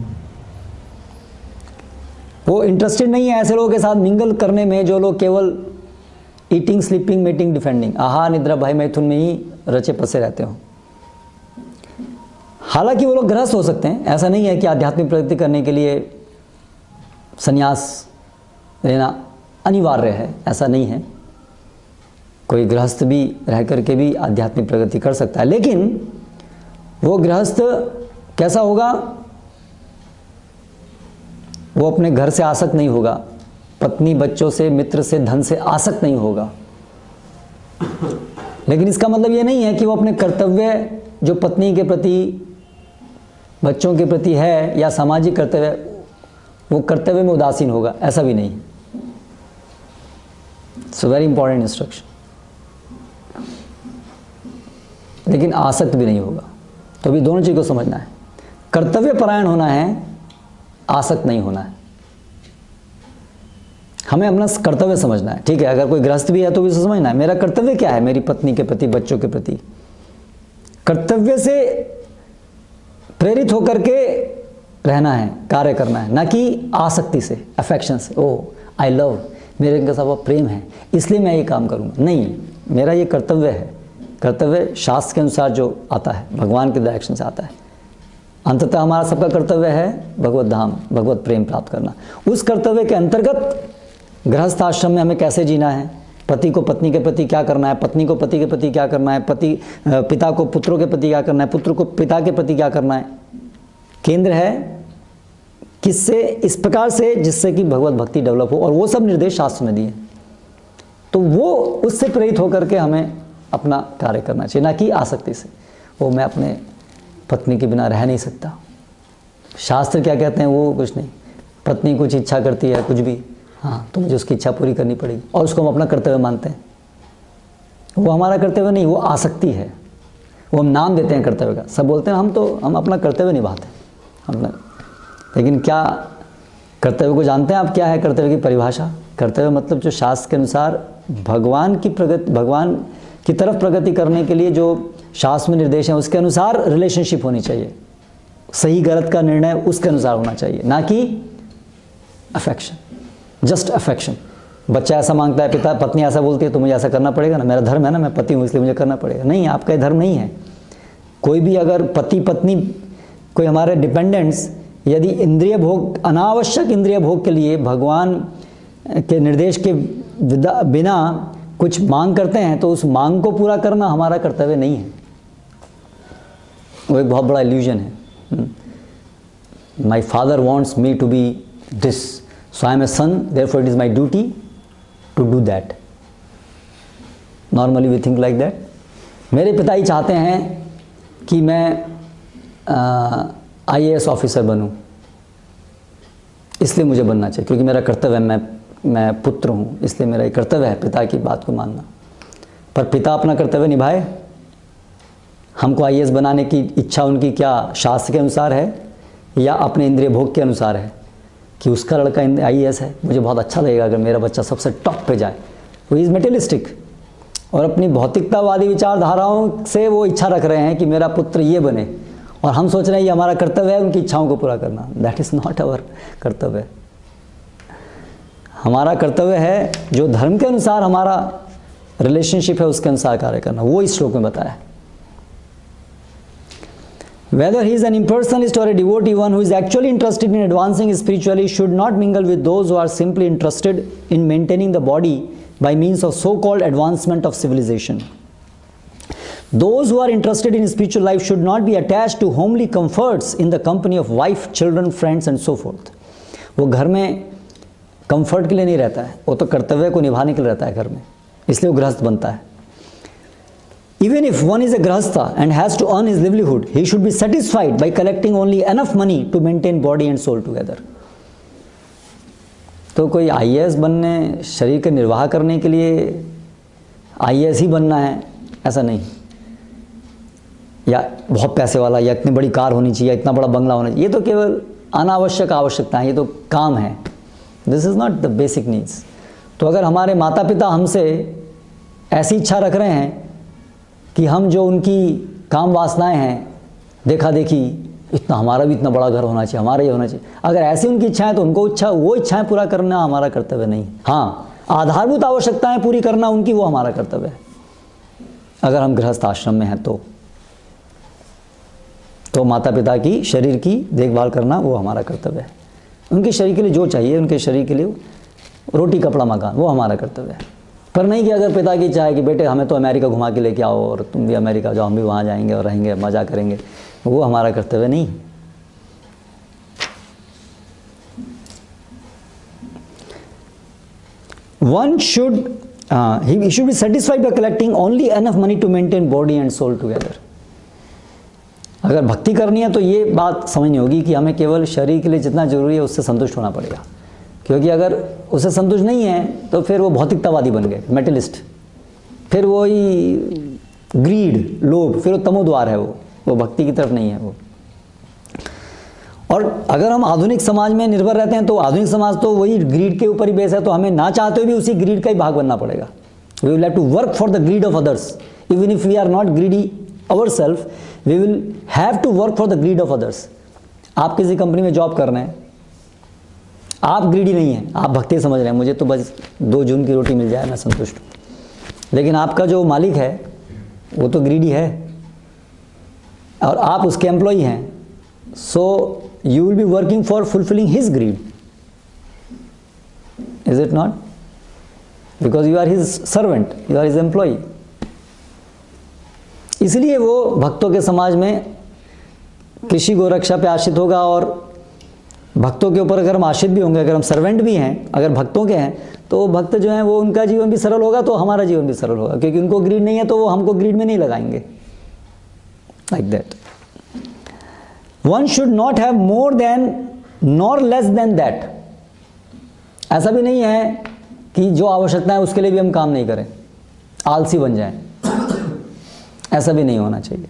वो इंटरेस्टेड नहीं है ऐसे लोगों के साथ मिंगल करने में जो लोग केवल ईटिंग, स्लीपिंग, मेटिंग, डिफेंडिंग, आहार, निद्रा, भय, मैथुन में ही रचे पसे रहते हो। हालांकि वो लोग गृहस्थ हो सकते हैं, ऐसा नहीं है कि आध्यात्मिक प्रगति करने के लिए संन्यास लेना अनिवार्य है, ऐसा नहीं है। कोई गृहस्थ भी रह करके भी आध्यात्मिक प्रगति कर सकता है, लेकिन वो गृहस्थ कैसा होगा? वो अपने घर से आसक्त नहीं होगा, पत्नी, बच्चों से, मित्र से, धन से आसक्त नहीं होगा। लेकिन इसका मतलब ये नहीं है कि वो अपने कर्तव्य जो पत्नी के प्रति, बच्चों के प्रति है या सामाजिक कर्तव्य, वो कर्तव्य में उदासीन होगा, ऐसा भी नहीं। It's a very important instruction. लेकिन आसक्त भी नहीं होगा। तो अभी दोनों चीज़ को समझना है, कर्तव्य परायण होना है, आसक्त नहीं होना है। हमें अपना कर्तव्य समझना है, ठीक है। अगर कोई गृहस्थ भी है तो भी उसे समझना है मेरा कर्तव्य क्या है, मेरी पत्नी के प्रति, बच्चों के प्रति। कर्तव्य से प्रेरित होकर के रहना है, कार्य करना है, ना कि आसक्ति से, अफेक्शन से। ओह आई लव, मेरे इनके साथ प्रेम है इसलिए मैं ये काम करूँगा, नहीं, मेरा ये कर्तव्य है। कर्तव्य शास्त्र के अनुसार जो आता है, भगवान के डायरेक्शन से आता है। अंततः हमारा सबका कर्तव्य है भगवत धाम, भगवत प्रेम प्राप्त करना। उस कर्तव्य के अंतर्गत गृहस्थ आश्रम में हमें कैसे जीना है, पति को पत्नी के प्रति क्या करना है, पत्नी को पति के प्रति क्या करना है, पिता को पुत्रों के प्रति क्या करना है, पुत्र को पिता के प्रति क्या करना है, केंद्र है किससे, इस प्रकार से जिससे कि भगवत भक्ति डेवलप हो। और वो सब निर्देश शास्त्र में दिए, तो वो उससे प्रेरित होकर के हमें अपना कार्य करना चाहिए, ना कि आसक्ति से। वो मैं अपने पत्नी के बिना रह नहीं सकता, शास्त्र क्या कहते हैं वो कुछ नहीं, पत्नी कुछ इच्छा करती है कुछ भी, हाँ तो मुझे उसकी इच्छा पूरी करनी पड़ेगी, और उसको हम अपना कर्तव्य मानते हैं। वो हमारा कर्तव्य नहीं, वो आसक्ति है, वो हम नाम देते हैं कर्तव्य का। सब बोलते हैं हम अपना कर्तव्य निभाते हैं अपना, लेकिन क्या कर्तव्य को जानते हैं आप? क्या है कर्तव्य की परिभाषा? कर्तव्य मतलब जो शास्त्र के अनुसार भगवान की तरफ प्रगति करने के लिए जो शास्त्र में निर्देश है उसके अनुसार रिलेशनशिप होनी चाहिए। सही गलत का निर्णय उसके अनुसार होना चाहिए, ना कि अफेक्शन, जस्ट अफेक्शन। बच्चा ऐसा मांगता है, पिता पत्नी ऐसा बोलती है तो मुझे ऐसा करना पड़ेगा ना, मेरा धर्म है ना, मैं पति हूँ इसलिए मुझे करना पड़ेगा। नहीं, आपका धर्म नहीं है। कोई भी अगर पति पत्नी, कोई हमारे डिपेंडेंट्स यदि इंद्रिय भोग, अनावश्यक इंद्रिय भोग के लिए भगवान के निर्देश के बिना कुछ मांग करते हैं, तो उस मांग को पूरा करना हमारा कर्तव्य नहीं है। वो एक बहुत बड़ा इल्यूजन है। My father wants me to be this, so I am a son, therefore it is my duty to do that. Normally we think like that. मेरे पिता ही चाहते हैं कि मैं IAS ऑफिसर बनूं, इसलिए मुझे बनना चाहिए, क्योंकि मेरा कर्तव्य है, मैं पुत्र हूँ, इसलिए मेरा एक कर्तव्य है पिता की बात को मानना। पर पिता अपना कर्तव्य निभाए। हमको IAS बनाने की इच्छा उनकी क्या शास्त्र के अनुसार है या अपने इंद्रिय भोग के अनुसार है कि उसका लड़का IAS है, मुझे बहुत अच्छा लगेगा अगर मेरा बच्चा सबसे टॉप पे जाए। वो इज़ मेटेरियलिस्टिक, और अपनी भौतिकतावादी विचारधाराओं से वो इच्छा रख रहे हैं कि मेरा पुत्र ये बने, और हम सोच रहे हैं ये हमारा कर्तव्य है उनकी इच्छाओं को पूरा करना। दैट इज़ नॉट अवर कर्तव्य। हमारा कर्तव्य है जो धर्म के अनुसार हमारा रिलेशनशिप है उसके अनुसार कार्य करना। वो इस श्लोक में बताया। Whether he is an impersonalist or a devotee, one who is actually interested in advancing spiritually should not mingle with those who are simply interested in maintaining the body by means of so-called advancement of civilization. Those who are interested in spiritual life should not be attached to homely comforts in the company of wife, children, friends and so forth. वो घर में comfort के लिए नहीं रहता है, वो तो कर्तव्य को निभाने के लिए रहता है घर में, इसलिए वो गृहस्थ बनता है। Even if one is a grahastha and has to earn his livelihood, he should be satisfied by collecting only enough money to maintain body and soul together. तो कोई IAS बनने, शरीर के निर्वाह करने के लिए IAS ही बनना है ऐसा नहीं, या बहुत पैसे वाला, या इतनी बड़ी कार होनी चाहिए, इतना बड़ा बंगला होना चाहिए, ये तो केवल अनावश्यक आवश्यकताएं, ये तो काम है। This is not the basic needs. तो अगर हमारे माता पिता हमसे ऐसी इच्छा रख रहे हैं कि हम जो उनकी काम वासनाएं हैं, देखा देखी, इतना हमारा भी इतना बड़ा घर होना चाहिए, हमारा ये होना चाहिए, अगर ऐसी उनकी इच्छाएं, तो उनको वो इच्छाएं पूरा करना हमारा कर्तव्य नहीं। हाँ, आधारभूत आवश्यकताएं पूरी करना उनकी, वो हमारा कर्तव्य है। अगर हम गृहस्थ आश्रम में हैं तो माता पिता की शरीर की देखभाल करना वो हमारा कर्तव्य है। उनके शरीर के लिए जो चाहिए, उनके शरीर के लिए रोटी कपड़ा मकान, वो हमारा कर्तव्य है। पर नहीं कि अगर पिता की चाहे कि बेटे हमें तो अमेरिका घुमा के लेके आओ और तुम भी अमेरिका जाओ, हम भी वहाँ जाएंगे और रहेंगे, मज़ा करेंगे, वो हमारा कर्तव्य नहीं। One should he should be satisfied by collecting only enough money to maintain body and soul together. अगर भक्ति करनी है तो ये बात समझनी होगी कि हमें केवल शरीर के लिए जितना जरूरी है उससे संतुष्ट होना पड़ेगा, क्योंकि अगर उससे संतुष्ट नहीं है तो फिर वो भौतिकतावादी बन गए, मेटलिस्ट, फिर वही ग्रीड, लोभ, फिर वो तमोद्वार है, वो भक्ति की तरफ नहीं है वो। और अगर हम आधुनिक समाज में निर्भर रहते हैं तो आधुनिक समाज तो वही ग्रीड के ऊपर ही बेस है, तो हमें ना चाहते हुए भी उसी ग्रीड का ही भाग बनना पड़ेगा। We will have to work for the greed of others, even if we are not greedy ourselves, we will have to work for the greed of others. आप किसी कंपनी में जॉब कर रहे हैं, आप ग्रीडी नहीं हैं, आप भक्ति समझ रहे हैं, मुझे तो बस 2 जून की रोटी मिल जाए मैं संतुष्ट हूँ। लेकिन आपका जो मालिक है वो तो ग्रीडी है और आप उसके एम्प्लॉई हैं, so you will be working for fulfilling his greed, is it not? Because you are his servant, you are his employee. इसलिए वो भक्तों के समाज में कृषि गोरक्षा पे आश्रित होगा, और भक्तों के ऊपर अगर हम आश्रित भी होंगे, अगर हम सर्वेंट भी हैं, अगर भक्तों के हैं, तो भक्त जो हैं वो उनका जीवन भी सरल होगा, तो हमारा जीवन भी सरल होगा, क्योंकि उनको ग्रीड नहीं है तो वो हमको ग्रीड में नहीं लगाएंगे। Like that one should not have more than nor less than that. ऐसा भी नहीं है कि जो आवश्यकता है उसके लिए भी हम काम नहीं करें, आलसी बन जाएं, ऐसा भी नहीं होना चाहिए।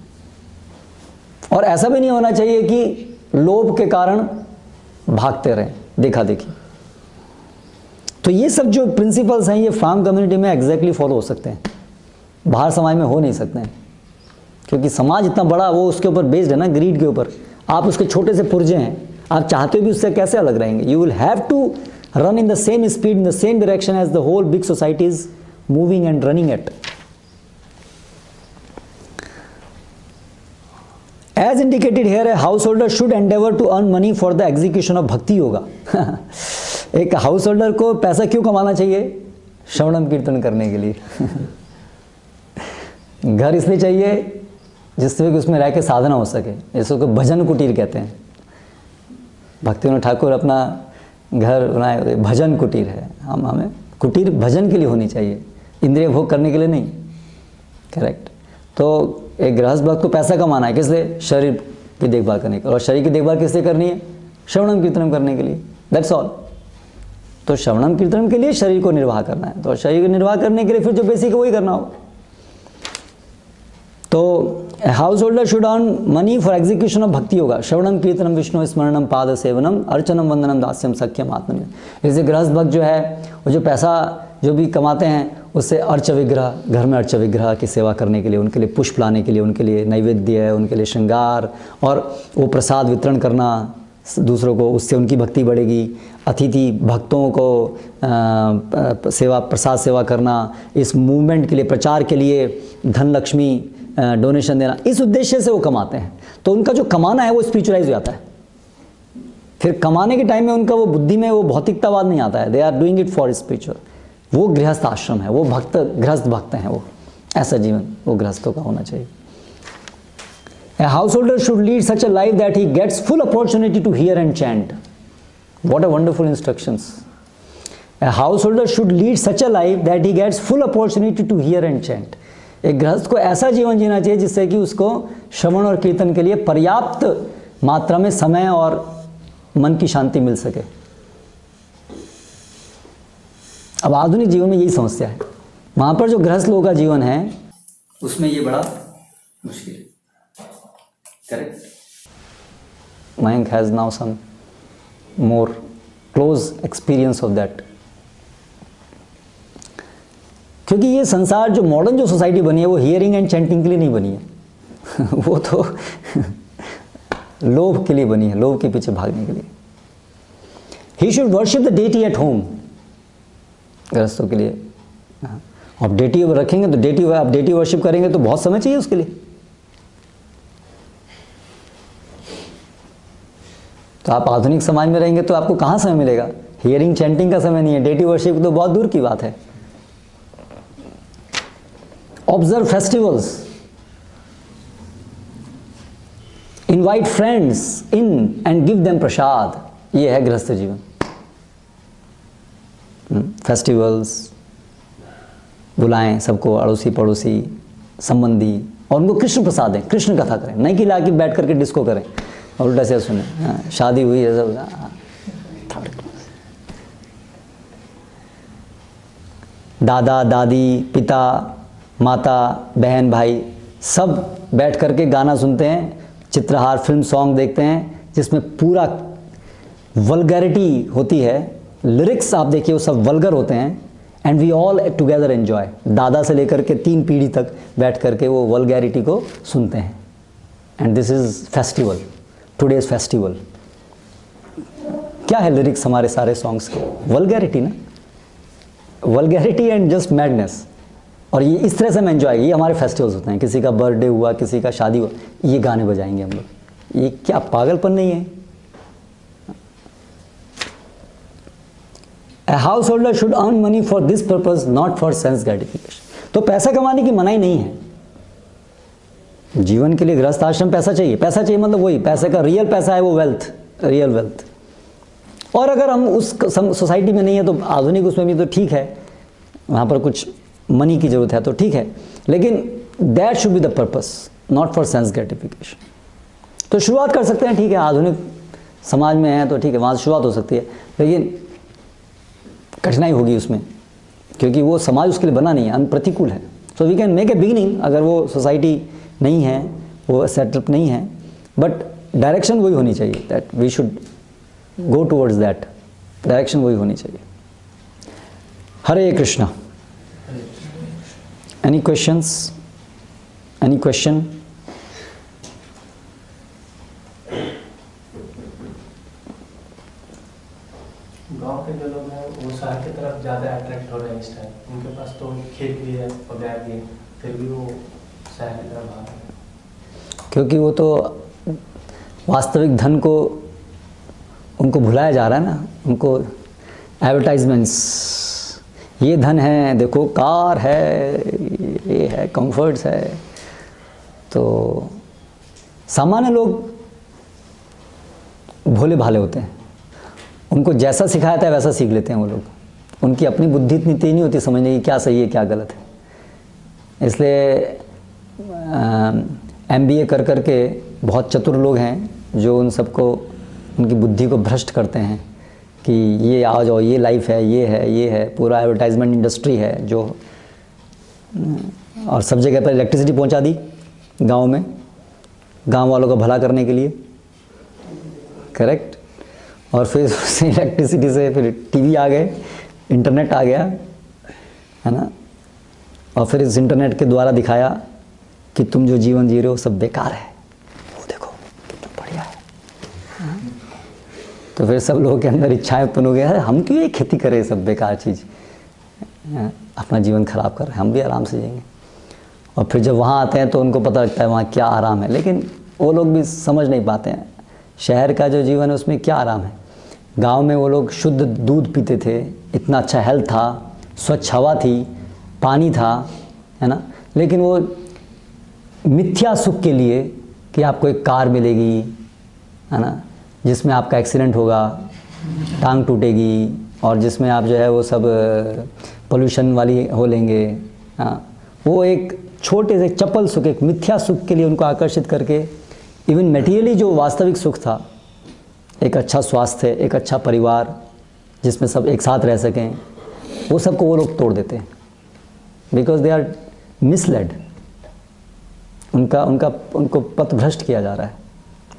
और ऐसा भी नहीं होना चाहिए कि लोभ के कारण भागते रहें, देखा देखी। तो ये सब जो प्रिंसिपल्स हैं ये फार्म कम्युनिटी में एग्जैक्टली फॉलो हो सकते हैं, बाहर समाज में हो नहीं सकते हैं, क्योंकि समाज इतना बड़ा, वो उसके ऊपर बेस्ड है ना, ग्रीड के ऊपर। आप उसके छोटे से पुर्जे हैं, आप चाहते हो भी उससे कैसे अलग रहेंगे? You will have to run in the same speed, in the same direction as the whole big society is moving and running at. As indicated here, a householder should endeavor to earn money for the execution of bhakti yoga. एक house holder को पैसा क्यों कमाना चाहिए? श्रवणम कीर्तन करने के लिए। घर इसलिए चाहिए जिससे कि उसमें रह के साधना हो सके, इसको भजन कुटीर कहते हैं। भक्तिविनोद ठाकुर अपना घर बनाए, भजन कुटीर है। हमें कुटीर भजन के लिए होनी चाहिए, इंद्रिय भोग करने के लिए नहीं। करेक्ट। तो एक गृहस्थ भक्त को पैसा कमाना है, किस लिए? शरीर की देखभाल करने के लिए। और शरीर की देखभाल किस लिए करनी है? श्रवणम कीर्तनम करने के लिए, दैट्स ऑल। तो श्रवणम कीर्तनम के लिए शरीर को निर्वाह करना है, तो शरीर को निर्वाह करने के लिए फिर जो बेसिक है वही करना हो। तो house holder should earn money for execution of भक्ति योगा, श्रवणम कीर्तनम विष्णु स्मरणम पाद सेवनम अर्चनम वंदनम दास्यम सख्यम आत्मनिर्भर। जैसे गृहस्थ भक्त जो है वो जो पैसा जो भी कमाते हैं उससे अर्च विग्रह, घर में अर्च विग्रह की सेवा करने के लिए, उनके लिए पुष्प लाने के लिए, उनके लिए नैवेद्य, उनके लिए श्रृंगार, और वो प्रसाद वितरण करना दूसरों को, उससे उनकी भक्ति बढ़ेगी। अतिथि भक्तों को सेवा, प्रसाद सेवा करना, इस मूवमेंट के लिए, प्रचार के लिए धन लक्ष्मी डोनेशन देना, इस उद्देश्य से वो कमाते हैं। तो उनका जो कमाना है वो स्पिरिचुअलाइज हो जाता है। फिर कमाने के टाइम में उनका वो बुद्धि में वो भौतिकतावाद नहीं आता है, they are doing it for spiritual. वो गृहस्थ आश्रम है, वो भक्त गृहस्थ भक्त हैं, वो ऐसा जीवन वो गृहस्थों का होना चाहिए। A householder should lead such a life that he gets full opportunity to hear and chant. What a wonderful instructions. A householder should lead such a life that he gets full opportunity to hear and chant. एक गृहस्थ को ऐसा जीवन जीना चाहिए जिससे कि उसको श्रवण और कीर्तन के लिए पर्याप्त मात्रा में समय और मन की शांति मिल सके। अब आधुनिक जीवन में यही समस्या है, वहाँ पर जो गृहस्थ लोगों का जीवन है उसमें ये बड़ा मुश्किल है। Correct. Mayank has now some more close experience of that. क्योंकि ये संसार जो मॉडर्न जो सोसाइटी बनी है वो हियरिंग एंड चैंटिंग के लिए नहीं बनी है वो तो लोभ के लिए बनी है, लोभ के पीछे भागने के लिए। He should worship the deity at home. गृहस्थों के लिए आप डेटी रखेंगे तो डेटी वर्शिप करेंगे तो बहुत समय चाहिए उसके लिए। तो आप आधुनिक समाज में रहेंगे तो आपको कहाँ समय मिलेगा? हियरिंग चैंटिंग का समय नहीं है, डेटी वर्शिप तो बहुत दूर की बात है। Observe festivals, invite friends in and give them prasad, ये है गृहस्थ जीवन। फेस्टिवल्स बुलाएं सबको, अड़ोसी पड़ोसी संबंधी, और उनको कृष्ण प्रसाद दें, कृष्ण कथा करें, नहीं कि लाके बैठ करके डिस्को करें और उल्टा से सुने। शादी हुई है सब, दादा दादी पिता माता बहन भाई सब बैठ करके गाना सुनते हैं, चित्रहार फिल्म सॉन्ग देखते हैं जिसमें पूरा वल्गैरिटी होती है। लिरिक्स आप देखिए वो सब वल्गर होते हैं, and we all together enjoy. दादा से लेकर के 3 पीढ़ी तक बैठ करके वो वल्गैरिटी को सुनते हैं, and this is festival, today's festival. क्या है लिरिक्स हमारे सारे सॉन्ग्स के? वल्गैरिटी ना, वल्गैरिटी एंड जस्ट मैडनेस। और ये इस तरह से हम एंजॉय, ये हमारे फेस्टिवल्स होते हैं, किसी का बर्थडे हुआ, किसी का शादी हुआ, ये गाने बजाएंगे हम लोग। ये क्या पागलपन नहीं है? A householder should earn money for this purpose, not for sense gratification. तो पैसा कमाने की मनाही नहीं है। जीवन के लिए गृहस्थ आश्रम पैसा चाहिए, पैसा चाहिए मतलब वही पैसे का रियल पैसा है वो वेल्थ, रियल वेल्थ। और अगर हम उस सोसाइटी में नहीं है तो आधुनिक उसमें भी तो ठीक है, वहाँ पर कुछ मनी की ज़रूरत है तो ठीक है, लेकिन that should be the purpose, not for sense gratification. तो शुरुआत कर सकते हैं, ठीक है, आधुनिक समाज में है तो ठीक है, वहाँ से शुरुआत हो सकती है, लेकिन कठिनाई होगी उसमें, क्योंकि वो समाज उसके लिए बना नहीं है, अनप्रतिकूल है। So we can make a beginning, अगर वो सोसाइटी नहीं है, वो सेटअप नहीं है, बट डायरेक्शन वही होनी चाहिए, that we should go towards that direction, वही होनी चाहिए। Hare Krishna. Any questions? Any question? गांव के जो लोग हैं वो शहर की तरफ ज़्यादा अट्रैक्ट हो रहे हैं इस टाइम, उनके पास तो खेत भी है, पगार भी है, फिर भी वो शहर की तरफ भाग रहे हैं। क्योंकि वो तो वास्तविक धन को उनको भुलाया जा रहा है ना, उनको एडवर्टाइजमेंट्स, ये धन है, देखो कार है, ये है, कंफर्ट्स है। तो सामान्य लोग भोले भाले होते हैं, उनको जैसा सिखाया था वैसा सीख लेते हैं वो लोग, उनकी अपनी बुद्धि इतनी तेज नहीं होती समझने की क्या सही है क्या गलत है। इसलिए MBA कर कर के बहुत चतुर लोग हैं जो उन सबको, उनकी बुद्धि को भ्रष्ट करते हैं कि ये आ जाओ, ये लाइफ है, ये है, पूरा एडवर्टाइजमेंट इंडस्ट्री है जो, और सब जगह पर इलेक्ट्रिसिटी पहुंचा दी गांव में, गांव वालों का भला करने के लिए, करेक्ट। और फिर उस इलेक्ट्रिसिटी से फिर टीवी आ गए, इंटरनेट आ गया, है ना, और फिर इस इंटरनेट के द्वारा दिखाया कि तुम जो जीवन जी रहे हो सब बेकार है, वो देखो कितना बढ़िया है। तो फिर सब लोगों के अंदर इच्छाएं उत्पन्न हो गया है, हम क्यों ये खेती करें सब बेकार चीज़, अपना जीवन खराब कर रहे हैं, हम भी आराम से जिएंगे। और फिर जब वहाँ आते हैं तो उनको पता लगता है वहाँ क्या आराम है, लेकिन वो लोग भी समझ नहीं पाते हैं शहर का जो जीवन है उसमें क्या आराम है। गांव में वो लोग शुद्ध दूध पीते थे, इतना अच्छा हेल्थ था, स्वच्छ हवा थी, पानी था, है ना, लेकिन वो मिथ्या सुख के लिए कि आपको एक कार मिलेगी, है ना, जिसमें आपका एक्सीडेंट होगा, टांग टूटेगी, और जिसमें आप जो है वो सब पोल्यूशन वाली हो लेंगे, हाँ, वो एक छोटे से चपल सुख, एक मिथ्या सुख के लिए उनको आकर्षित करके इवन मटेरियली जो वास्तविक सुख था, एक अच्छा स्वास्थ्य, एक अच्छा परिवार जिसमें सब एक साथ रह सकें, वो सबको वो लोग तोड़ देते हैं, बिकॉज दे आर मिसलेड। उनको पथभ्रष्ट किया जा रहा है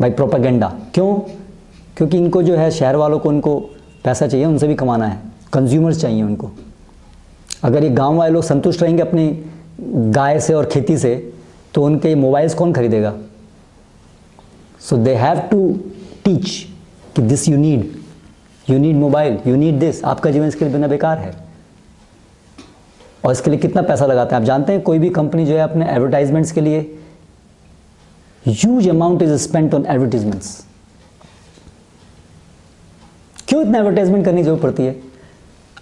बाय प्रोपेगेंडा। क्यों? क्योंकि इनको जो है शहर वालों को, उनको पैसा चाहिए, उनसे भी कमाना है, कंज्यूमर्स चाहिए उनको। अगर ये गांव वाले लोग संतुष्ट रहेंगे अपनी गाय से और खेती से, तो उनके मोबाइल्स कौन खरीदेगा? सो दे हैव टू टीच कि this you need mobile, you need this. आपका जीवन इसके लिए बिना बेकार है। और इसके लिए कितना पैसा लगाते हैं आप जानते हैं? कोई भी कंपनी जो है अपने एडवर्टाइजमेंट्स के लिए huge amount is spent on advertisements. क्यों इतना एडवर्टाइजमेंट करने की जरूरत पड़ती है?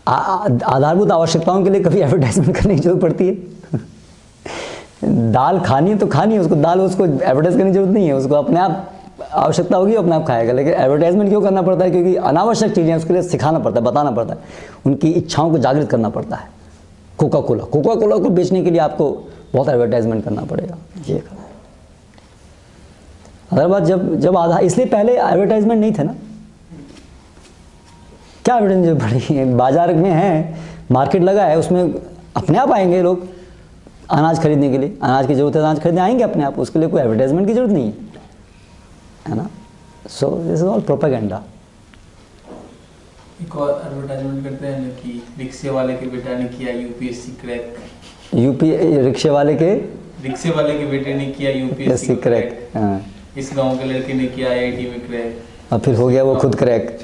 आधारभूत आवश्यकताओं के लिए कभी एडवर्टाइजमेंट करने की जरूरत पड़ती है? दाल खानी है तो खानी है, उसको दाल, उसको एडवर्टाइज करने की जरूरत नहीं है, उसको अपने आप आवश्यकता होगी अपने आप खाएगा। लेकिन एडवर्टाइजमेंट क्यों करना पड़ता है? क्योंकि अनावश्यक चीज़ें उसके लिए सिखाना पड़ता है, बताना पड़ता है, उनकी इच्छाओं को जागृत करना पड़ता है। कोका कोला को बेचने के लिए आपको बहुत एडवर्टाइजमेंट करना पड़ेगा, ये करना। अदरवाइज जब आधा, इसलिए पहले एडवर्टाइजमेंट नहीं थे ना, क्या एडवर्टाइजमेंट पड़ी है? बाजार में है, मार्केट लगा है, उसमें अपने आप आएंगे लोग अनाज खरीदने के लिए, अनाज की जरूरत है, अनाज खरीदने आएंगे अपने आप, उसके लिए कोई एडवर्टाइजमेंट की जरूरत नहीं है ना। So this is all propaganda. एक और एडवर्टाइजमेंट करते हैं ना कि रिक्शे वाले के बेटा ने किया यूपीएससी क्रैक, रिक्शे वाले के बेटे ने किया यूपीएससी क्रैक, हाँ। इस गांव के लड़के ने किया आईआईटी में क्रैक, और फिर हो गया वो खुद क्रैक।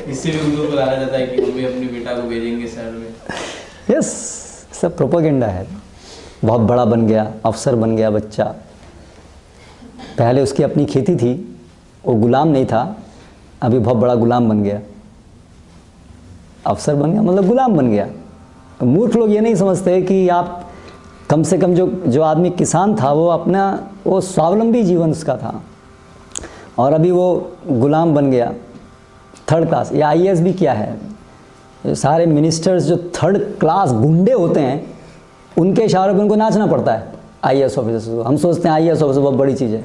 इससे भी उनको बुलाया जाता है कि हम भी अपनी बेटा को भेजेंगे शहर में। यस, सब प्रोपेगेंडा है। बहुत बड़ा बन गया, अफसर बन गया बच्चा। पहले उसकी अपनी खेती थी, वो गुलाम नहीं था, अभी बहुत बड़ा गुलाम बन गया। अफसर बन गया मतलब गुलाम बन गया। मूर्ख लोग ये नहीं समझते कि आप कम से कम जो आदमी किसान था वो स्वावलंबी जीवन उसका था, और अभी वो गुलाम बन गया, थर्ड क्लास। या आईएएस भी क्या है, ये सारे मिनिस्टर्स जो थर्ड क्लास गुंडे होते हैं, उनके इशारों पे उनको नाचना पड़ता है आईएएस ऑफिसर्स को। हम सोचते हैं आईएएस ऑफिसर बहुत बड़ी चीज़ है,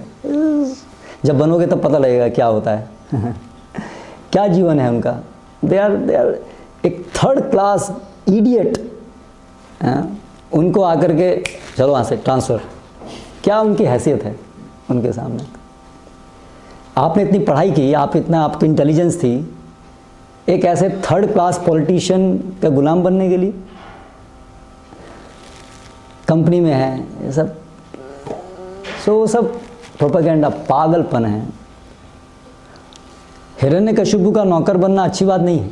जब बनोगे तब पता लगेगा क्या होता है। क्या जीवन है उनका। दे आर एक थर्ड क्लास इडियट। उनको आकर के चलो वहाँ से ट्रांसफ़र, क्या उनकी हैसियत है उनके सामने। आपने इतनी पढ़ाई की, आपकी इंटेलिजेंस थी, एक ऐसे थर्ड क्लास पॉलिटिशियन का गुलाम बनने के लिए। कंपनी में है ये सब, वो सब प्रोपेगेंडा, पागलपन है। हिरण्यकशिपु का नौकर बनना अच्छी बात नहीं है,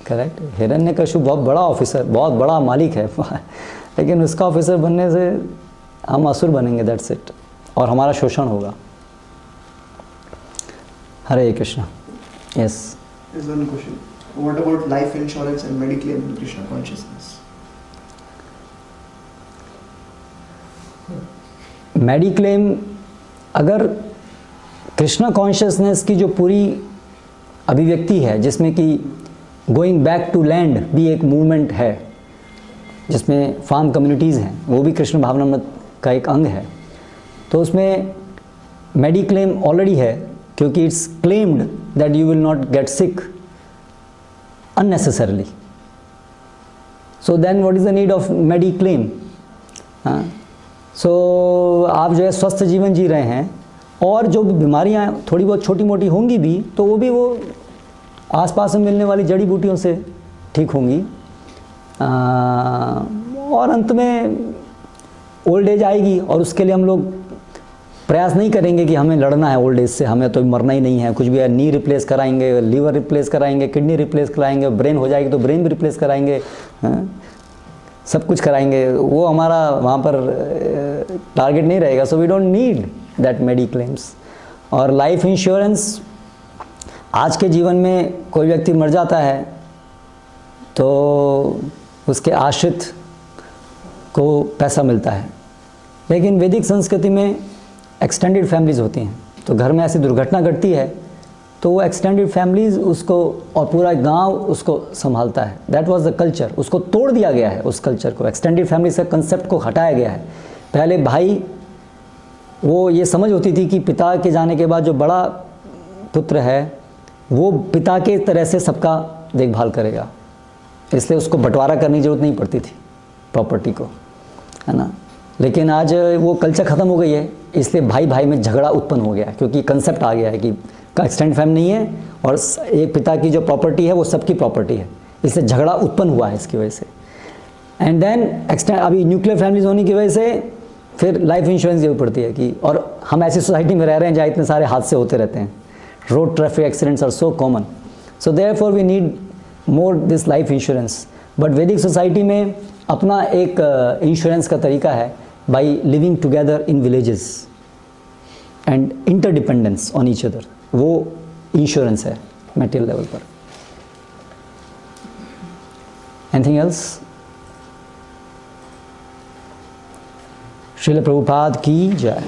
करेक्ट। हिरण्यकशिपु बहुत बड़ा ऑफिसर, बहुत बड़ा मालिक है, लेकिन उसका ऑफिसर बनने से हम असुर बनेंगे, दैट्स इट, और हमारा शोषण होगा। Hare Krishna. Yes, There's one question. What about life insurance and Mediclaim in Krishna consciousness? Mediclaim, अगर कृष्णा कॉन्शियसनेस की जो पूरी अभिव्यक्ति है, जिसमें कि गोइंग बैक टू लैंड भी एक मूवमेंट है, जिसमें फार्म कम्युनिटीज़ हैं, वो भी कृष्ण भावनामृत का एक अंग है, तो उसमें मेडिक्लेम ऑलरेडी है, क्योंकि it's claimed that you will not get sick unnecessarily. So then what is the need of mediclaim? So आप जो है स्वस्थ जीवन जी रहे हैं, और जो भी बीमारियाँ थोड़ी बहुत छोटी मोटी होंगी भी, तो वो आसपास में मिलने वाली जड़ी बूटियों से ठीक होंगी। और अंत में ओल्ड एज आएगी, और उसके लिए हम लोग प्रयास नहीं करेंगे कि हमें लड़ना है ओल्ड एज से, हमें तो मरना ही नहीं है, कुछ भी है, नी रिप्लेस कराएंगे, लीवर रिप्लेस कराएंगे, किडनी रिप्लेस कराएंगे, ब्रेन हो जाएगी तो ब्रेन भी रिप्लेस कराएंगे, सब कुछ कराएंगे। वो हमारा वहाँ पर टारगेट नहीं रहेगा। So we don't need that mediclaims. और लाइफ इंश्योरेंस, आज के जीवन में कोई व्यक्ति मर जाता है तो उसके आश्रित को पैसा मिलता है, लेकिन वैदिक संस्कृति में एक्सटेंडेड फैमिलीज़ होती हैं, तो घर में ऐसी दुर्घटना घटती है तो वो एक्सटेंडेड फैमिलीज़ उसको, और पूरा गांव उसको संभालता है। That was the culture. उसको तोड़ दिया गया है, उस कल्चर को, एक्सटेंडेड फैमिली से कंसेप्ट को हटाया गया है। पहले भाई, वो ये समझ होती थी कि पिता के जाने के बाद जो बड़ा पुत्र है वो पिता के तरह से सबका देखभाल करेगा, इसलिए उसको बंटवारा करने की ज़रूरत नहीं पड़ती थी प्रॉपर्टी को, है ना। लेकिन आज वो कल्चर ख़त्म हो गई है, इसलिए भाई भाई में झगड़ा उत्पन्न हो गया है, क्योंकि कंसेप्ट आ गया है कि एक्सटेंड फैमिली नहीं है और एक पिता की जो प्रॉपर्टी है वो सबकी प्रॉपर्टी है, इसलिए झगड़ा उत्पन्न हुआ है इसकी वजह से। एंड देन एक्सटेंड, अभी न्यूक्लियर फैमिलीज होने की वजह से फिर लाइफ इंश्योरेंस देनी पड़ती है कि, और हम ऐसी सोसाइटी में रह रहे हैं जहाँ इतने सारे हादसे होते रहते हैं, road traffic accidents are so common, so therefore we need more this life insurance. But Vedic society में अपना एक इंश्योरेंस का तरीका है, by living together in villages and interdependence on each other, वो इंश्योरेंस है मटेरियल लेवल पर। Anything else? Srila Prabhupada की जय।